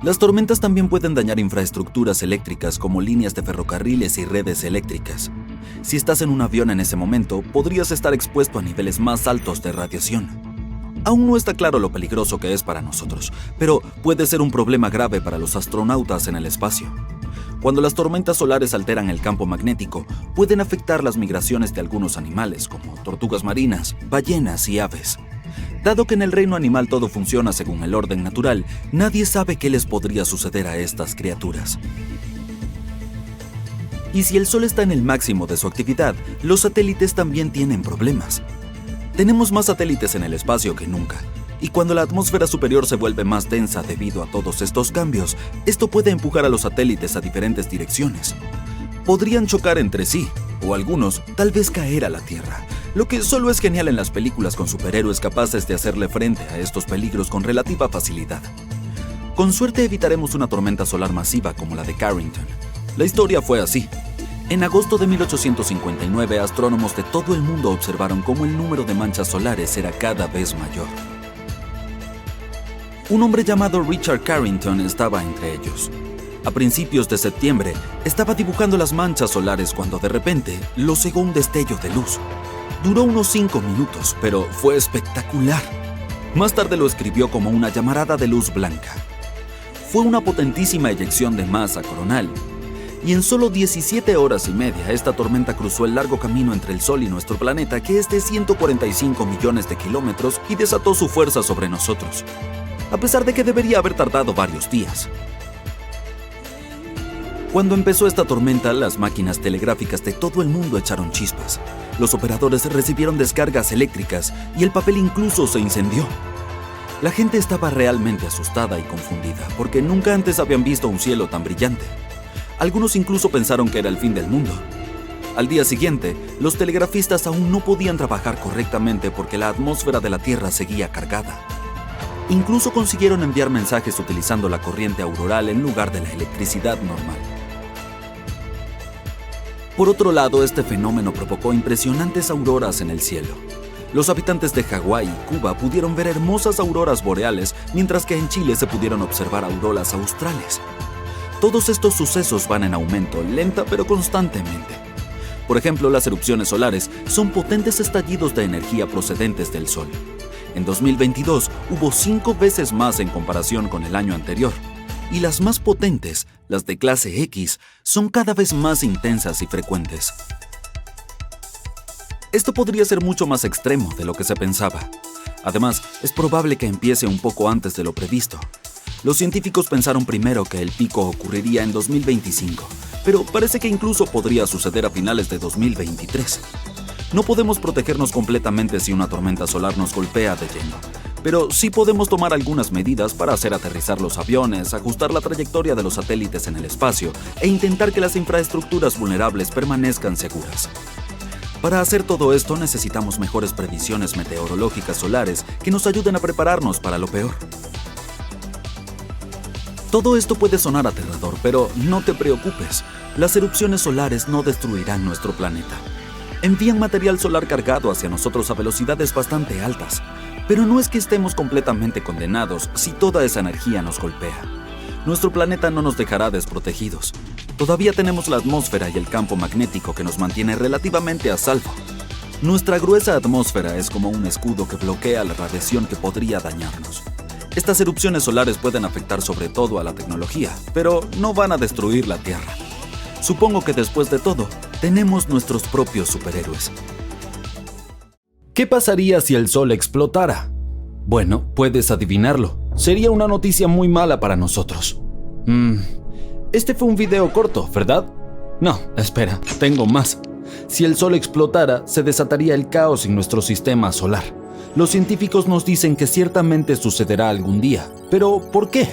Las tormentas también pueden dañar infraestructuras eléctricas como líneas de ferrocarriles y redes eléctricas. Si estás en un avión en ese momento, podrías estar expuesto a niveles más altos de radiación. Aún no está claro lo peligroso que es para nosotros, pero puede ser un problema grave para los astronautas en el espacio. Cuando las tormentas solares alteran el campo magnético, pueden afectar las migraciones de algunos animales, como tortugas marinas, ballenas y aves. Dado que en el reino animal todo funciona según el orden natural, nadie sabe qué les podría suceder a estas criaturas. Y si el Sol está en el máximo de su actividad, los satélites también tienen problemas. Tenemos más satélites en el espacio que nunca, y cuando la atmósfera superior se vuelve más densa debido a todos estos cambios, esto puede empujar a los satélites a diferentes direcciones. Podrían chocar entre sí, o algunos tal vez caer a la Tierra, lo que solo es genial en las películas con superhéroes capaces de hacerle frente a estos peligros con relativa facilidad. Con suerte evitaremos una tormenta solar masiva como la de Carrington. La historia fue así. En agosto de 1859, astrónomos de todo el mundo observaron cómo el número de manchas solares era cada vez mayor. Un hombre llamado Richard Carrington estaba entre ellos. A principios de septiembre, estaba dibujando las manchas solares cuando de repente lo cegó un destello de luz. Duró unos 5 minutos, pero fue espectacular. Más tarde lo escribió como una llamarada de luz blanca. Fue una potentísima eyección de masa coronal, y en solo 17 horas y media esta tormenta cruzó el largo camino entre el Sol y nuestro planeta, que es de 145 millones de kilómetros, y desató su fuerza sobre nosotros, a pesar de que debería haber tardado varios días. Cuando empezó esta tormenta, las máquinas telegráficas de todo el mundo echaron chispas. Los operadores recibieron descargas eléctricas y el papel incluso se incendió. La gente estaba realmente asustada y confundida porque nunca antes habían visto un cielo tan brillante. Algunos incluso pensaron que era el fin del mundo. Al día siguiente, los telegrafistas aún no podían trabajar correctamente porque la atmósfera de la Tierra seguía cargada. Incluso consiguieron enviar mensajes utilizando la corriente auroral en lugar de la electricidad normal. Por otro lado, este fenómeno provocó impresionantes auroras en el cielo. Los habitantes de Hawái y Cuba pudieron ver hermosas auroras boreales, mientras que en Chile se pudieron observar auroras australes. Todos estos sucesos van en aumento, lenta pero constantemente. Por ejemplo, las erupciones solares son potentes estallidos de energía procedentes del Sol. En 2022 hubo 5 veces más en comparación con el año anterior. Y las más potentes, las de clase X, son cada vez más intensas y frecuentes. Esto podría ser mucho más extremo de lo que se pensaba. Además, es probable que empiece un poco antes de lo previsto. Los científicos pensaron primero que el pico ocurriría en 2025, pero parece que incluso podría suceder a finales de 2023. No podemos protegernos completamente si una tormenta solar nos golpea de lleno, pero sí podemos tomar algunas medidas para hacer aterrizar los aviones, ajustar la trayectoria de los satélites en el espacio e intentar que las infraestructuras vulnerables permanezcan seguras. Para hacer todo esto necesitamos mejores previsiones meteorológicas solares que nos ayuden a prepararnos para lo peor. Todo esto puede sonar aterrador, pero no te preocupes, las erupciones solares no destruirán nuestro planeta. Envían material solar cargado hacia nosotros a velocidades bastante altas, pero no es que estemos completamente condenados si toda esa energía nos golpea. Nuestro planeta no nos dejará desprotegidos. Todavía tenemos la atmósfera y el campo magnético que nos mantiene relativamente a salvo. Nuestra gruesa atmósfera es como un escudo que bloquea la radiación que podría dañarnos. Estas erupciones solares pueden afectar sobre todo a la tecnología, pero no van a destruir la Tierra. Supongo que después de todo, tenemos nuestros propios superhéroes. ¿Qué pasaría si el Sol explotara? Bueno, puedes adivinarlo. Sería una noticia muy mala para nosotros. Este fue un video corto, ¿verdad? No, espera, tengo más. Si el Sol explotara, se desataría el caos en nuestro sistema solar. Los científicos nos dicen que ciertamente sucederá algún día. ¿Pero por qué?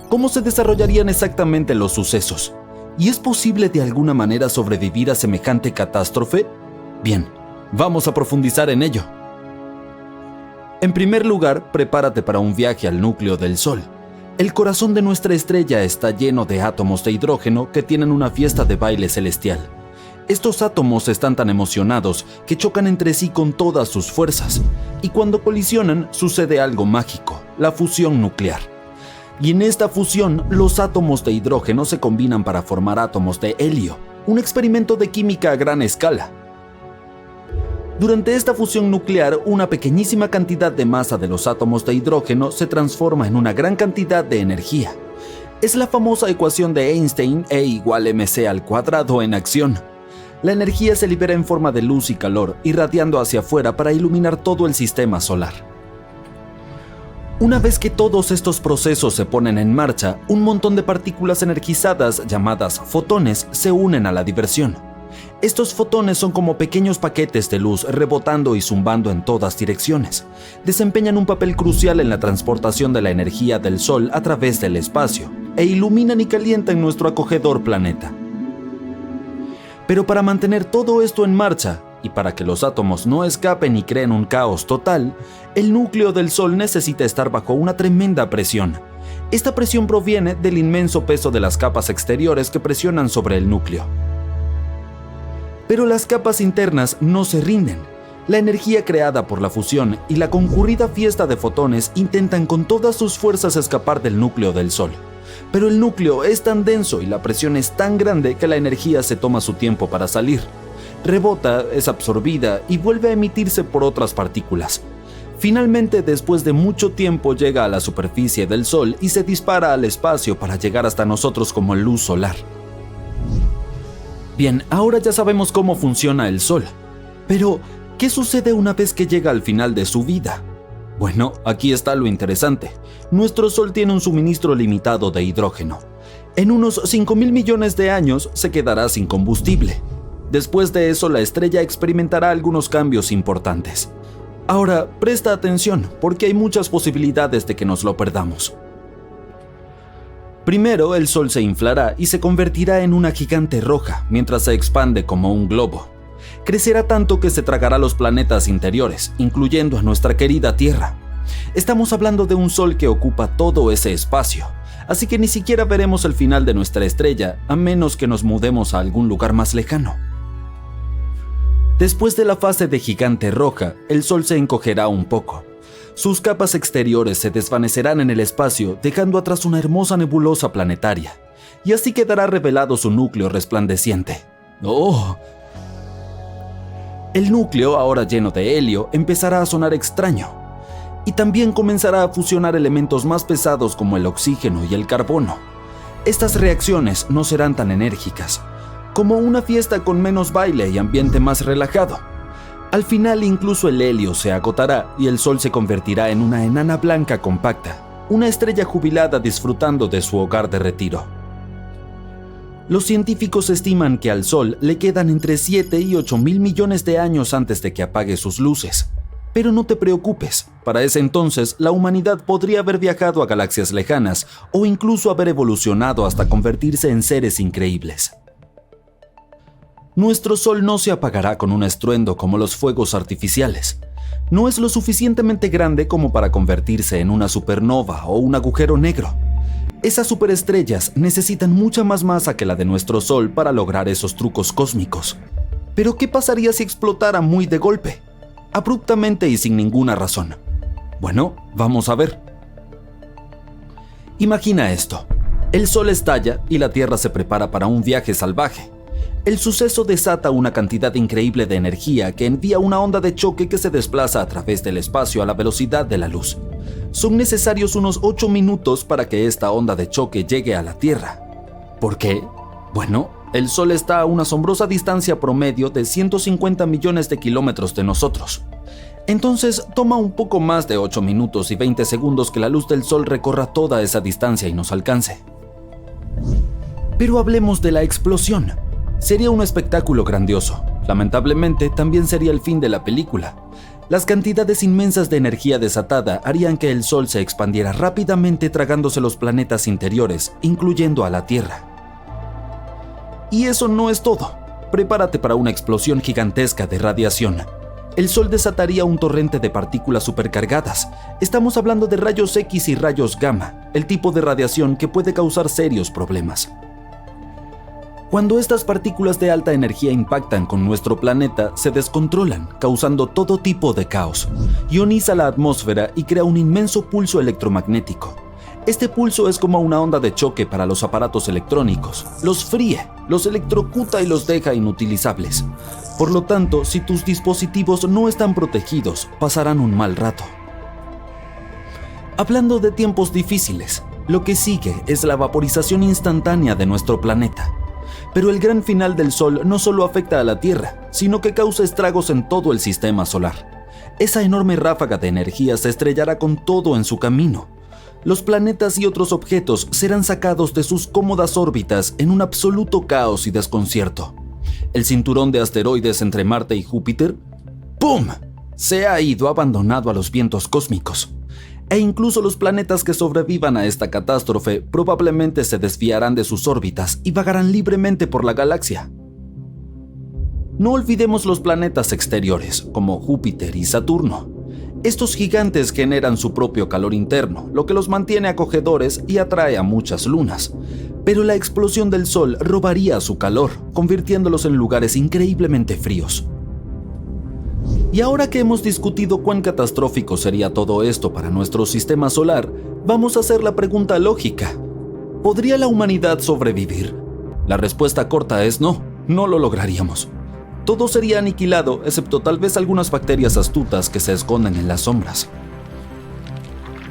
¿Cómo se desarrollarían exactamente los sucesos? ¿Y es posible de alguna manera sobrevivir a semejante catástrofe? Bien, vamos a profundizar en ello. En primer lugar, prepárate para un viaje al núcleo del Sol. El corazón de nuestra estrella está lleno de átomos de hidrógeno que tienen una fiesta de baile celestial. Estos átomos están tan emocionados que chocan entre sí con todas sus fuerzas, y cuando colisionan sucede algo mágico, la fusión nuclear. Y en esta fusión, los átomos de hidrógeno se combinan para formar átomos de helio, un experimento de química a gran escala. Durante esta fusión nuclear, una pequeñísima cantidad de masa de los átomos de hidrógeno se transforma en una gran cantidad de energía. Es la famosa ecuación de Einstein, E = mc² en acción. La energía se libera en forma de luz y calor, irradiando hacia afuera para iluminar todo el sistema solar. Una vez que todos estos procesos se ponen en marcha, un montón de partículas energizadas, llamadas fotones, se unen a la diversión. Estos fotones son como pequeños paquetes de luz rebotando y zumbando en todas direcciones. Desempeñan un papel crucial en la transportación de la energía del Sol a través del espacio, e iluminan y calientan nuestro acogedor planeta. Pero para mantener todo esto en marcha, y para que los átomos no escapen y creen un caos total, el núcleo del Sol necesita estar bajo una tremenda presión. Esta presión proviene del inmenso peso de las capas exteriores que presionan sobre el núcleo. Pero las capas internas no se rinden. La energía creada por la fusión y la concurrida fiesta de fotones intentan con todas sus fuerzas escapar del núcleo del Sol. Pero el núcleo es tan denso y la presión es tan grande que la energía se toma su tiempo para salir. Rebota, es absorbida y vuelve a emitirse por otras partículas. Finalmente, después de mucho tiempo, llega a la superficie del Sol y se dispara al espacio para llegar hasta nosotros como luz solar. Bien, ahora ya sabemos cómo funciona el Sol. Pero, ¿qué sucede una vez que llega al final de su vida? Bueno, aquí está lo interesante. Nuestro Sol tiene un suministro limitado de hidrógeno. En unos 5.000 millones de años se quedará sin combustible. Después de eso, la estrella experimentará algunos cambios importantes. Ahora, presta atención, porque hay muchas posibilidades de que nos lo perdamos. Primero, el Sol se inflará y se convertirá en una gigante roja mientras se expande como un globo. Crecerá tanto que se tragará los planetas interiores, incluyendo a nuestra querida Tierra. Estamos hablando de un Sol que ocupa todo ese espacio, así que ni siquiera veremos el final de nuestra estrella, a menos que nos mudemos a algún lugar más lejano. Después de la fase de gigante roja, el Sol se encogerá un poco. Sus capas exteriores se desvanecerán en el espacio, dejando atrás una hermosa nebulosa planetaria, y así quedará revelado su núcleo resplandeciente. ¡Oh! El núcleo, ahora lleno de helio, empezará a sonar extraño, y también comenzará a fusionar elementos más pesados como el oxígeno y el carbono. Estas reacciones no serán tan enérgicas, como una fiesta con menos baile y ambiente más relajado. Al final, incluso el helio se agotará y el Sol se convertirá en una enana blanca compacta, una estrella jubilada disfrutando de su hogar de retiro. Los científicos estiman que al Sol le quedan entre 7 y 8.000 millones de años antes de que apague sus luces. Pero no te preocupes, para ese entonces la humanidad podría haber viajado a galaxias lejanas o incluso haber evolucionado hasta convertirse en seres increíbles. Nuestro Sol no se apagará con un estruendo como los fuegos artificiales. No es lo suficientemente grande como para convertirse en una supernova o un agujero negro. Esas superestrellas necesitan mucha más masa que la de nuestro Sol para lograr esos trucos cósmicos. Pero ¿qué pasaría si explotara muy de golpe? Abruptamente y sin ninguna razón. Bueno, vamos a ver. Imagina esto. El Sol estalla y la Tierra se prepara para un viaje salvaje. El suceso desata una cantidad increíble de energía que envía una onda de choque que se desplaza a través del espacio a la velocidad de la luz. Son necesarios unos 8 minutos para que esta onda de choque llegue a la Tierra. ¿Por qué? Bueno, el Sol está a una asombrosa distancia promedio de 150 millones de kilómetros de nosotros. Entonces, toma un poco más de 8 minutos y 20 segundos que la luz del Sol recorra toda esa distancia y nos alcance. Pero hablemos de la explosión. Sería un espectáculo grandioso. Lamentablemente, también sería el fin de la película. Las cantidades inmensas de energía desatada harían que el Sol se expandiera rápidamente tragándose los planetas interiores, incluyendo a la Tierra. Y eso no es todo. Prepárate para una explosión gigantesca de radiación. El Sol desataría un torrente de partículas supercargadas. Estamos hablando de rayos X y rayos gamma, el tipo de radiación que puede causar serios problemas. Cuando estas partículas de alta energía impactan con nuestro planeta, se descontrolan, causando todo tipo de caos. Ioniza la atmósfera y crea un inmenso pulso electromagnético. Este pulso es como una onda de choque para los aparatos electrónicos. Los fríe, los electrocuta y los deja inutilizables. Por lo tanto, si tus dispositivos no están protegidos, pasarán un mal rato. Hablando de tiempos difíciles, lo que sigue es la vaporización instantánea de nuestro planeta. Pero el gran final del Sol no solo afecta a la Tierra, sino que causa estragos en todo el sistema solar. Esa enorme ráfaga de energía se estrellará con todo en su camino. Los planetas y otros objetos serán sacados de sus cómodas órbitas en un absoluto caos y desconcierto. El cinturón de asteroides entre Marte y Júpiter, ¡pum!, se ha ido abandonado a los vientos cósmicos. E incluso los planetas que sobrevivan a esta catástrofe probablemente se desviarán de sus órbitas y vagarán libremente por la galaxia. No olvidemos los planetas exteriores, como Júpiter y Saturno. Estos gigantes generan su propio calor interno, lo que los mantiene acogedores y atrae a muchas lunas. Pero la explosión del Sol robaría su calor, convirtiéndolos en lugares increíblemente fríos. Y ahora que hemos discutido cuán catastrófico sería todo esto para nuestro sistema solar, vamos a hacer la pregunta lógica. ¿Podría la humanidad sobrevivir? La respuesta corta es no, no lo lograríamos. Todo sería aniquilado, excepto tal vez algunas bacterias astutas que se esconden en las sombras.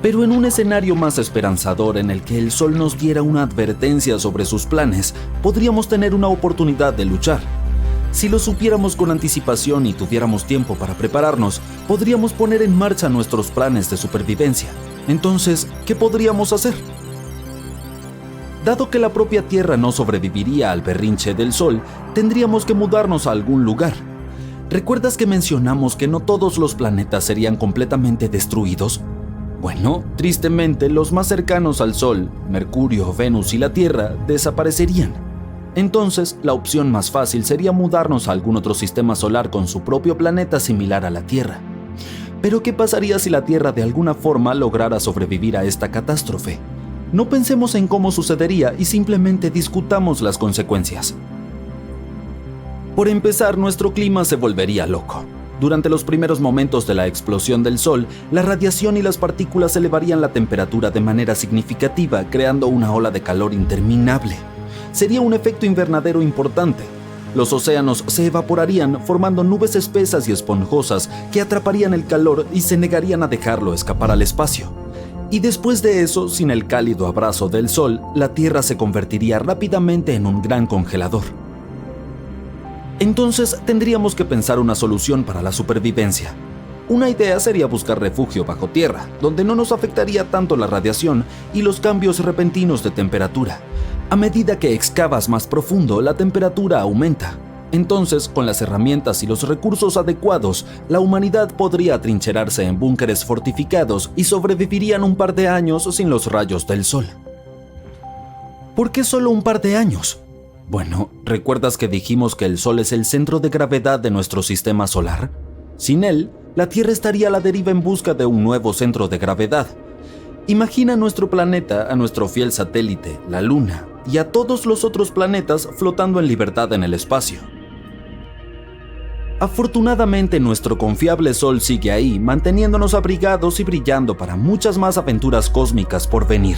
Pero en un escenario más esperanzador en el que el Sol nos diera una advertencia sobre sus planes, podríamos tener una oportunidad de luchar. Si lo supiéramos con anticipación y tuviéramos tiempo para prepararnos, podríamos poner en marcha nuestros planes de supervivencia. Entonces, ¿qué podríamos hacer? Dado que la propia Tierra no sobreviviría al berrinche del Sol, tendríamos que mudarnos a algún lugar. ¿Recuerdas que mencionamos que no todos los planetas serían completamente destruidos? Bueno, tristemente, los más cercanos al Sol, Mercurio, Venus y la Tierra, desaparecerían. Entonces, la opción más fácil sería mudarnos a algún otro sistema solar con su propio planeta similar a la Tierra. Pero ¿qué pasaría si la Tierra de alguna forma lograra sobrevivir a esta catástrofe? No pensemos en cómo sucedería y simplemente discutamos las consecuencias. Por empezar, nuestro clima se volvería loco. Durante los primeros momentos de la explosión del Sol, la radiación y las partículas elevarían la temperatura de manera significativa, creando una ola de calor interminable. Sería un efecto invernadero importante. Los océanos se evaporarían, formando nubes espesas y esponjosas que atraparían el calor y se negarían a dejarlo escapar al espacio. Y después de eso, sin el cálido abrazo del Sol, la Tierra se convertiría rápidamente en un gran congelador. Entonces tendríamos que pensar una solución para la supervivencia. Una idea sería buscar refugio bajo tierra, donde no nos afectaría tanto la radiación y los cambios repentinos de temperatura. A medida que excavas más profundo, la temperatura aumenta. Entonces, con las herramientas y los recursos adecuados, la humanidad podría atrincherarse en búnkeres fortificados y sobrevivirían un par de años sin los rayos del Sol. ¿Por qué solo un par de años? Bueno, ¿recuerdas que dijimos que el Sol es el centro de gravedad de nuestro sistema solar? Sin él, la Tierra estaría a la deriva en busca de un nuevo centro de gravedad. Imagina nuestro planeta, a nuestro fiel satélite, la Luna, y a todos los otros planetas flotando en libertad en el espacio. Afortunadamente, nuestro confiable Sol sigue ahí, manteniéndonos abrigados y brillando para muchas más aventuras cósmicas por venir.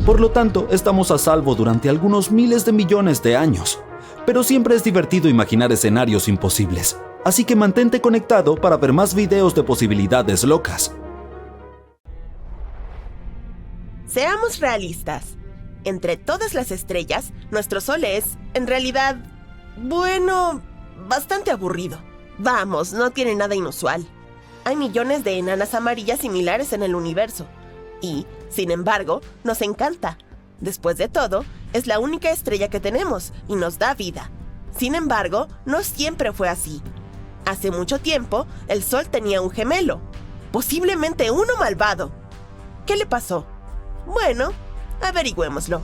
Por lo tanto, estamos a salvo durante algunos miles de millones de años. Pero siempre es divertido imaginar escenarios imposibles. Así que mantente conectado para ver más videos de posibilidades locas.
Seamos realistas. Entre todas las estrellas, nuestro Sol es, en realidad, bueno, bastante aburrido. Vamos, no tiene nada inusual. Hay millones de enanas amarillas similares en el universo. Y, sin embargo, nos encanta. Después de todo, es la única estrella que tenemos y nos da vida. Sin embargo, no siempre fue así. Hace mucho tiempo, el Sol tenía un gemelo. Posiblemente uno malvado. ¿Qué le pasó? Bueno, averigüémoslo.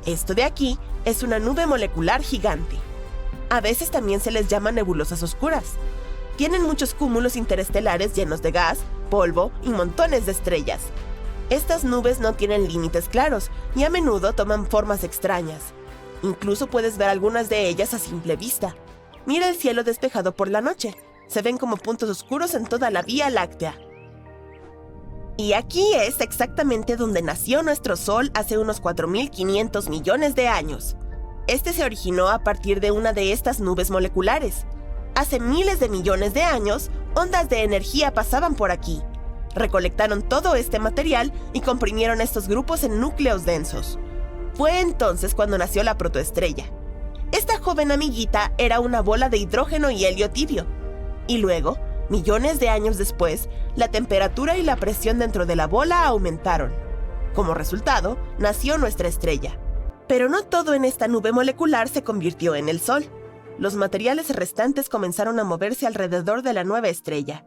Esto de aquí es una nube molecular gigante. A veces también se les llama nebulosas oscuras. Tienen muchos cúmulos interestelares llenos de gas, polvo y montones de estrellas. Estas nubes no tienen límites claros y a menudo toman formas extrañas. Incluso puedes ver algunas de ellas a simple vista. Mira el cielo despejado por la noche. Se ven como puntos oscuros en toda la Vía Láctea. Y aquí es exactamente donde nació nuestro Sol hace unos 4.500 millones de años. Este se originó a partir de una de estas nubes moleculares. Hace miles de millones de años, ondas de energía pasaban por aquí. Recolectaron todo este material y comprimieron estos grupos en núcleos densos. Fue entonces cuando nació la protoestrella. Esta joven amiguita era una bola de hidrógeno y helio tibio. Y luego, millones de años después, la temperatura y la presión dentro de la bola aumentaron. Como resultado, nació nuestra estrella. Pero no todo en esta nube molecular se convirtió en el Sol. Los materiales restantes comenzaron a moverse alrededor de la nueva estrella.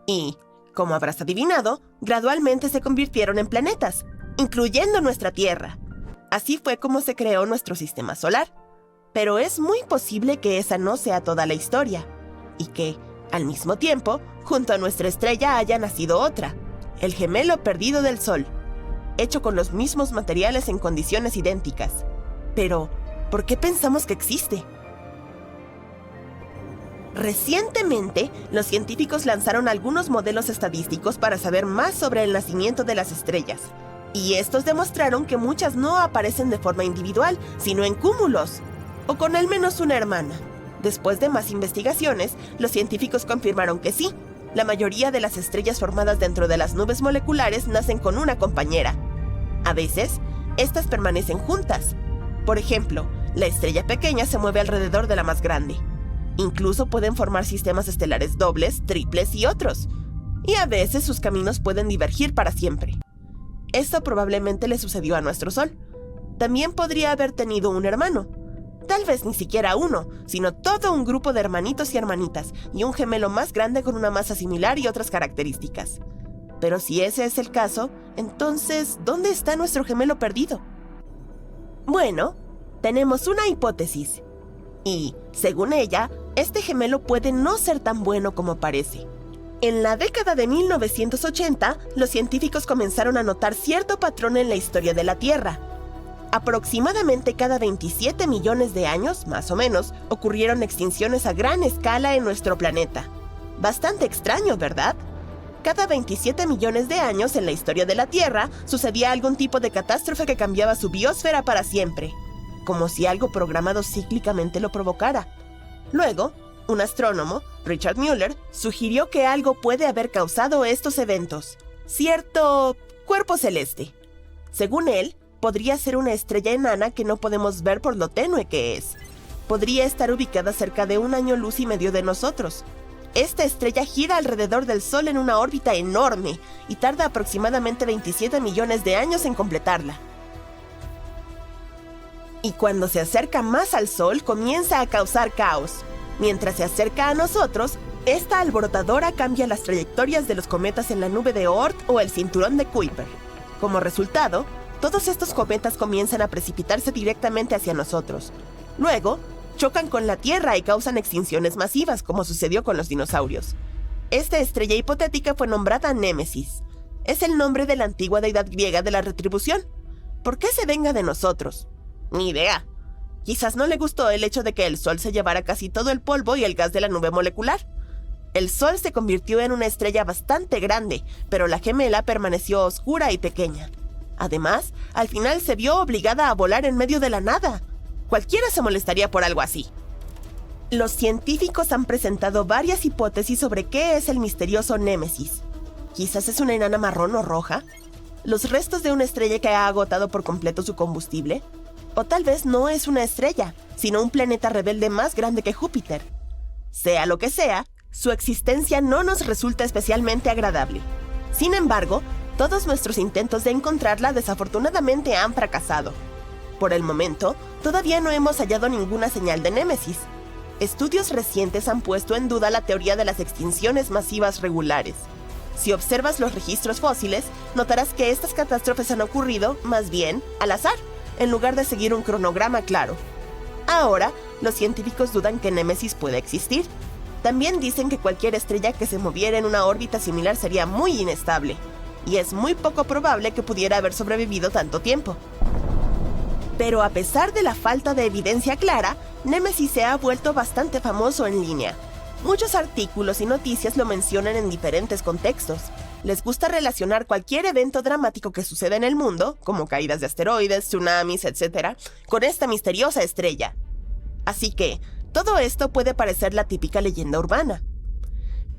Y, como habrás adivinado, gradualmente se convirtieron en planetas, incluyendo nuestra Tierra. Así fue como se creó nuestro sistema solar. Pero es muy posible que esa no sea toda la historia, y que, al mismo tiempo, junto a nuestra estrella haya nacido otra, el gemelo perdido del Sol, hecho con los mismos materiales en condiciones idénticas.
Pero, ¿por qué pensamos que existe? Recientemente, los científicos lanzaron algunos modelos estadísticos para saber más sobre el nacimiento de las estrellas. Y estos demostraron que muchas no aparecen de forma individual, sino en cúmulos, o con al menos una hermana. Después de más investigaciones, los científicos confirmaron que sí, la mayoría de las estrellas formadas dentro de las nubes moleculares nacen con una compañera. A veces, estas permanecen juntas. Por ejemplo, la estrella pequeña se mueve alrededor de la más grande. Incluso pueden formar sistemas estelares dobles, triples y otros. Y a veces sus caminos pueden divergir para siempre. Esto probablemente le sucedió a nuestro Sol. También podría haber tenido un hermano. Tal vez ni siquiera uno, sino todo un grupo de hermanitos y hermanitas, y un gemelo más grande con una masa similar y otras características. Pero si ese es el caso, entonces, ¿dónde está nuestro gemelo perdido? Bueno, tenemos una hipótesis. Y, según ella, este gemelo puede no ser tan bueno como parece. En la década de 1980, los científicos comenzaron a notar cierto patrón en la historia de la Tierra. Aproximadamente cada 27 millones de años, más o menos, ocurrieron extinciones a gran escala en nuestro planeta. Bastante extraño, ¿verdad? Cada 27 millones de años en la historia de la Tierra sucedía algún tipo de catástrofe que cambiaba su biosfera para siempre, como si algo programado cíclicamente lo provocara. Luego, un astrónomo, Richard Mueller, sugirió que algo puede haber causado estos eventos, cierto cuerpo celeste. Según él, podría ser una estrella enana que no podemos ver por lo tenue que es. Podría estar ubicada cerca de 1 año luz y medio de nosotros. Esta estrella gira alrededor del Sol en una órbita enorme y tarda aproximadamente 27 millones de años en completarla. Y cuando se acerca más al Sol, comienza a causar caos. Mientras se acerca a nosotros, esta alborotadora cambia las trayectorias de los cometas en la nube de Oort o el cinturón de Kuiper. Como resultado, todos estos cometas comienzan a precipitarse directamente hacia nosotros. Luego, chocan con la Tierra y causan extinciones masivas, como sucedió con los dinosaurios. Esta estrella hipotética fue nombrada Némesis. Es el nombre de la antigua deidad griega de la retribución. ¿Por qué se venga de nosotros? Ni idea. Quizás no le gustó el hecho de que el Sol se llevara casi todo el polvo y el gas de la nube molecular. El Sol se convirtió en una estrella bastante grande, pero la gemela permaneció oscura y pequeña. Además, al final se vio obligada a volar en medio de la nada. Cualquiera se molestaría por algo así. Los científicos han presentado varias hipótesis sobre qué es el misterioso Némesis. Quizás es una enana marrón o roja, los restos de una estrella que ha agotado por completo su combustible, o tal vez no es una estrella, sino un planeta rebelde más grande que Júpiter. Sea lo que sea, su existencia no nos resulta especialmente agradable. Sin embargo, todos nuestros intentos de encontrarla desafortunadamente han fracasado. Por el momento, todavía no hemos hallado ninguna señal de Némesis. Estudios recientes han puesto en duda la teoría de las extinciones masivas regulares. Si observas los registros fósiles, notarás que estas catástrofes han ocurrido, más bien, al azar, en lugar de seguir un cronograma claro. Ahora, los científicos dudan que Némesis pueda existir. También dicen que cualquier estrella que se moviera en una órbita similar sería muy inestable, y es muy poco probable que pudiera haber sobrevivido tanto tiempo. Pero a pesar de la falta de evidencia clara, Némesis se ha vuelto bastante famoso en línea. Muchos artículos y noticias lo mencionan en diferentes contextos. Les gusta relacionar cualquier evento dramático que suceda en el mundo, como caídas de asteroides, tsunamis, etc., con esta misteriosa estrella. Así que, todo esto puede parecer la típica leyenda urbana.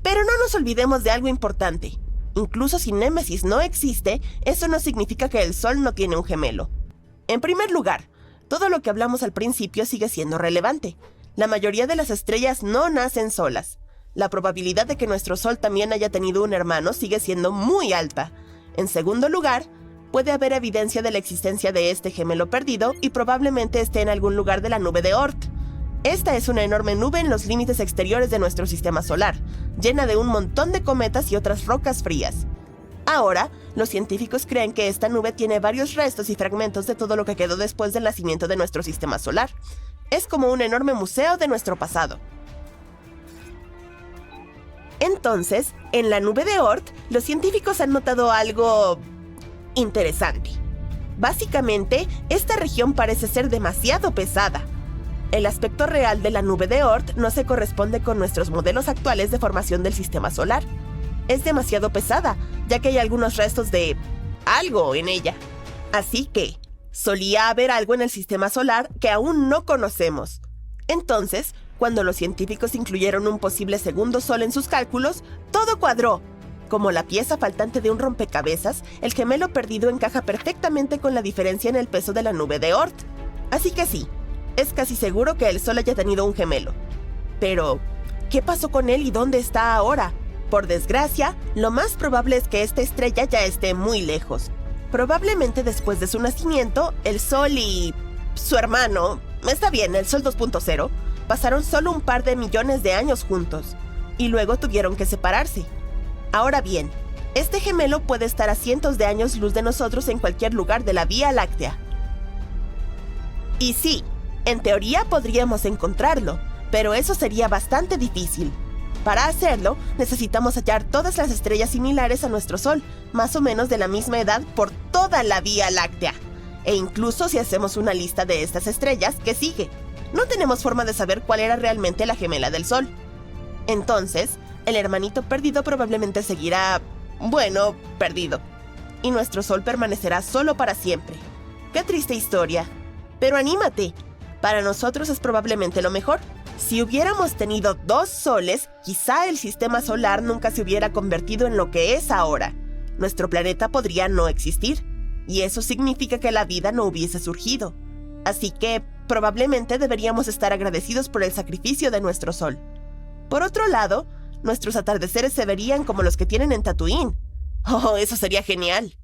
Pero no nos olvidemos de algo importante. Incluso si Némesis no existe, eso no significa que el Sol no tiene un gemelo. En primer lugar, todo lo que hablamos al principio sigue siendo relevante. La mayoría de las estrellas no nacen solas. La probabilidad de que nuestro Sol también haya tenido un hermano sigue siendo muy alta. En segundo lugar, puede haber evidencia de la existencia de este gemelo perdido y probablemente esté en algún lugar de la nube de Oort. Esta es una enorme nube en los límites exteriores de nuestro sistema solar, llena de un montón de cometas y otras rocas frías. Ahora, los científicos creen que esta nube tiene varios restos y fragmentos de todo lo que quedó después del nacimiento de nuestro sistema solar. Es como un enorme museo de nuestro pasado. Entonces, en la nube de Oort, los científicos han notado algo interesante. Básicamente, esta región parece ser demasiado pesada. El aspecto real de la nube de Oort no se corresponde con nuestros modelos actuales de formación del sistema solar. Es demasiado pesada, ya que hay algunos restos de algo en ella. Así que, solía haber algo en el sistema solar que aún no conocemos. Entonces, cuando los científicos incluyeron un posible segundo sol en sus cálculos, todo cuadró. Como la pieza faltante de un rompecabezas, el gemelo perdido encaja perfectamente con la diferencia en el peso de la nube de Oort. Así que sí, es casi seguro que el Sol haya tenido un gemelo. Pero, ¿qué pasó con él y dónde está ahora? Por desgracia, lo más probable es que esta estrella ya esté muy lejos. Probablemente después de su nacimiento, el Sol y su hermano, está bien, el Sol 2.0, pasaron solo un par de millones de años juntos, y luego tuvieron que separarse. Ahora bien, este gemelo puede estar a cientos de años luz de nosotros en cualquier lugar de la Vía Láctea. Y sí, en teoría podríamos encontrarlo, pero eso sería bastante difícil. Para hacerlo, necesitamos hallar todas las estrellas similares a nuestro Sol, más o menos de la misma edad por toda la Vía Láctea. E incluso si hacemos una lista de estas estrellas, ¿qué sigue? No tenemos forma de saber cuál era realmente la gemela del Sol. Entonces, el hermanito perdido probablemente seguirá, perdido. Y nuestro Sol permanecerá solo para siempre. ¡Qué triste historia! Pero anímate, para nosotros es probablemente lo mejor. Si hubiéramos tenido 2 soles, quizá el sistema solar nunca se hubiera convertido en lo que es ahora. Nuestro planeta podría no existir, y eso significa que la vida no hubiese surgido. Así que, probablemente deberíamos estar agradecidos por el sacrificio de nuestro Sol. Por otro lado, nuestros atardeceres se verían como los que tienen en Tatooine. ¡Oh, eso sería genial!